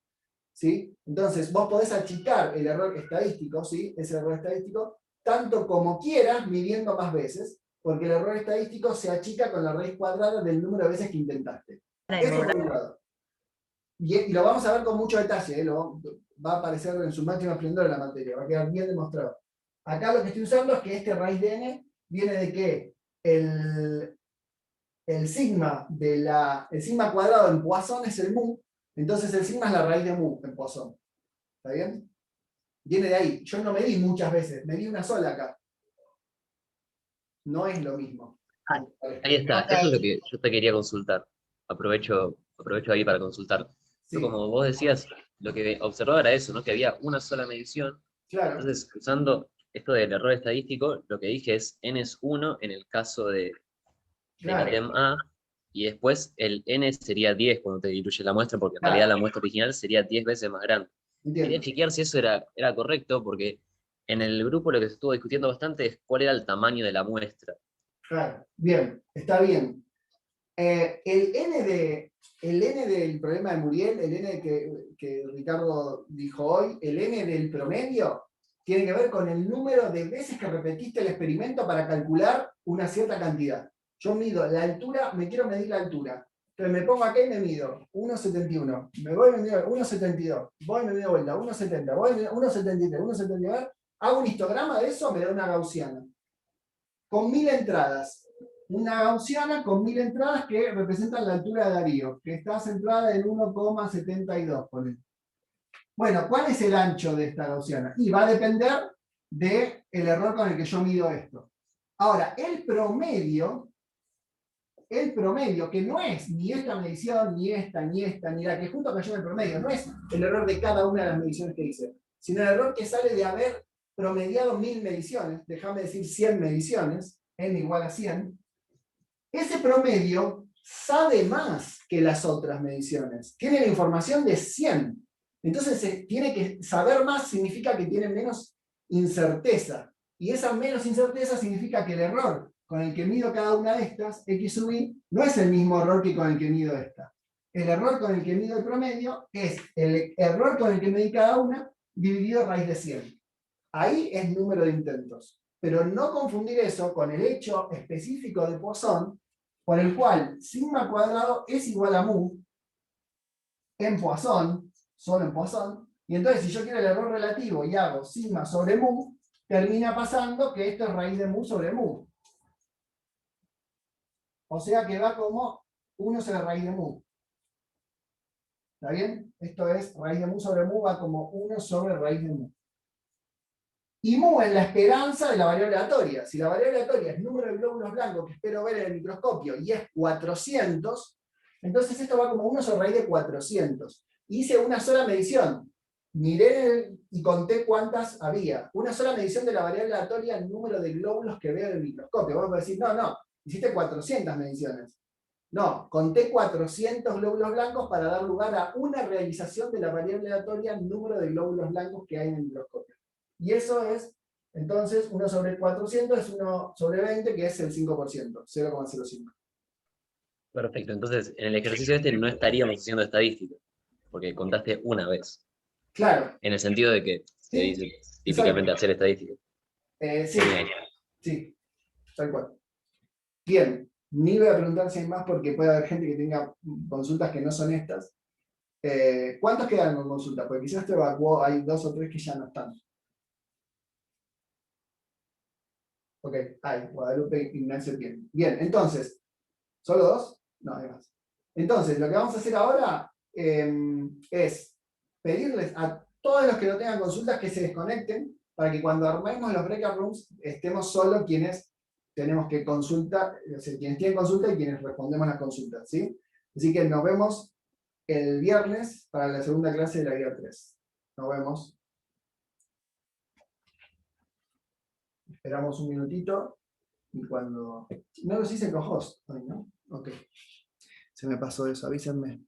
S1: ¿Sí? Entonces, vos podés achicar el error estadístico, ¿sí? Ese error estadístico, tanto como quieras, midiendo más veces, porque el error estadístico se achica con la raíz cuadrada del número de veces que intentaste. Eso por un lado. Y lo vamos a ver con mucho detalle, va a aparecer en su máximo esplendor en la materia, va a quedar bien demostrado. Acá lo que estoy usando es que este raíz de n viene de que el sigma cuadrado en Poisson es el mu, entonces el sigma es la raíz de mu en Poisson. ¿Está bien? Viene de ahí. Yo no medí muchas veces, medí una sola acá. No es lo mismo.
S3: Ahí está, eso es lo que yo te quería consultar. Aprovecho ahí para consultar.
S1: Sí,
S3: Como vos decías, lo que observaba era eso, ¿no? Que había una sola medición.
S1: claro.
S3: Entonces, usando esto del error estadístico, lo que dije es n es 1 en el caso del
S1: Claro.
S3: ítem A, y después el n sería 10 cuando te diluye la muestra, porque en
S1: Claro.
S3: realidad la muestra original sería 10 veces más grande.
S1: Entiendo.
S3: Quería chequear si eso era correcto, porque en el grupo lo que se estuvo discutiendo bastante es cuál era el tamaño de la muestra.
S1: Claro. Bien, está bien. El n del problema de Muriel, el n que Ricardo dijo hoy, el n del promedio, tiene que ver con el número de veces que repetiste el experimento para calcular una cierta cantidad. Yo mido la altura, me quiero medir la altura. Entonces me pongo acá y me mido 1,71. Me voy y me mido 1,72. Voy y me mido vuelta, 1,70. Voy y me mido 1,73, 1,72. Hago un histograma de eso, me da una gaussiana. Con 1000 entradas. Una gaussiana con 1000 entradas que representan la altura de Darío, que está centrada en 1,72. Bueno, ¿cuál es el ancho de esta gaussiana? Y va a depender del error con el que yo mido esto. Ahora, el promedio, que no es ni esta medición, ni esta, ni la que junto cayó en el promedio, no es el error de cada una de las mediciones que hice, sino el error que sale de haber promediado 1000 mediciones, déjame decir 100 mediciones, n igual a 100, ese promedio sabe más que las otras mediciones, tiene la información de 100. Entonces, tiene que saber más significa que tiene menos incerteza. Y esa menos incerteza significa que el error con el que mido cada una de estas, x sub i, no es el mismo error que con el que mido esta. El error con el que mido el promedio es el error con el que medí cada una dividido raíz de 100. Ahí es número de intentos. Pero no confundir eso con el hecho específico de Poisson, por el cual sigma cuadrado es igual a mu en Poisson, solo en Poisson, y entonces si yo quiero el error relativo y hago sigma sobre mu, termina pasando que esto es raíz de mu sobre mu. O sea que va como 1 sobre raíz de mu. ¿Está bien? Esto es raíz de mu sobre mu, va como 1 sobre raíz de mu. Y mu es la esperanza de la variable aleatoria. Si la variable aleatoria es número de glóbulos blancos que espero ver en el microscopio y es 400, entonces esto va como 1 sobre raíz de 400. Hice una sola medición. Miré y conté cuántas había. Una sola medición de la variable aleatoria, el número de glóbulos que veo en el microscopio. Vamos a decir, no, hiciste 400 mediciones. No, conté 400 glóbulos blancos para dar lugar a una realización de la variable aleatoria, el número de glóbulos blancos que hay en el microscopio. Y eso es, entonces, 1 sobre 400 es 1 sobre 20, que es el 5%, 0,05.
S3: Perfecto, entonces en el ejercicio este no estaríamos haciendo estadística, porque contaste una vez.
S1: Claro.
S3: En el sentido de que se
S1: Sí,
S3: dice típicamente
S1: exacto.
S3: hacer estadística.
S1: Sí,
S3: Genial.
S1: sí, tal cual. Bien, ni voy a preguntar si hay más porque puede haber gente que tenga consultas que no son estas. ¿Cuántos quedan con consulta? Porque quizás te evacuó, hay 2 o 3 que ya no están. Ok, hay, Guadalupe, Ignacio tiene. Bien, entonces, ¿solo 2? No, hay más. Entonces, lo que vamos a hacer ahora es pedirles a todos los que no tengan consultas que se desconecten para que cuando armemos los breakout rooms estemos solo quienes tenemos que consultar, o sea, quienes tienen consulta y quienes respondemos las consultas, ¿sí? Así que nos vemos el viernes para la segunda clase de la guía 3. Nos vemos. Esperamos un minutito y cuando... No los hice con host hoy, ¿no? Ok. Se me pasó eso, avísenme.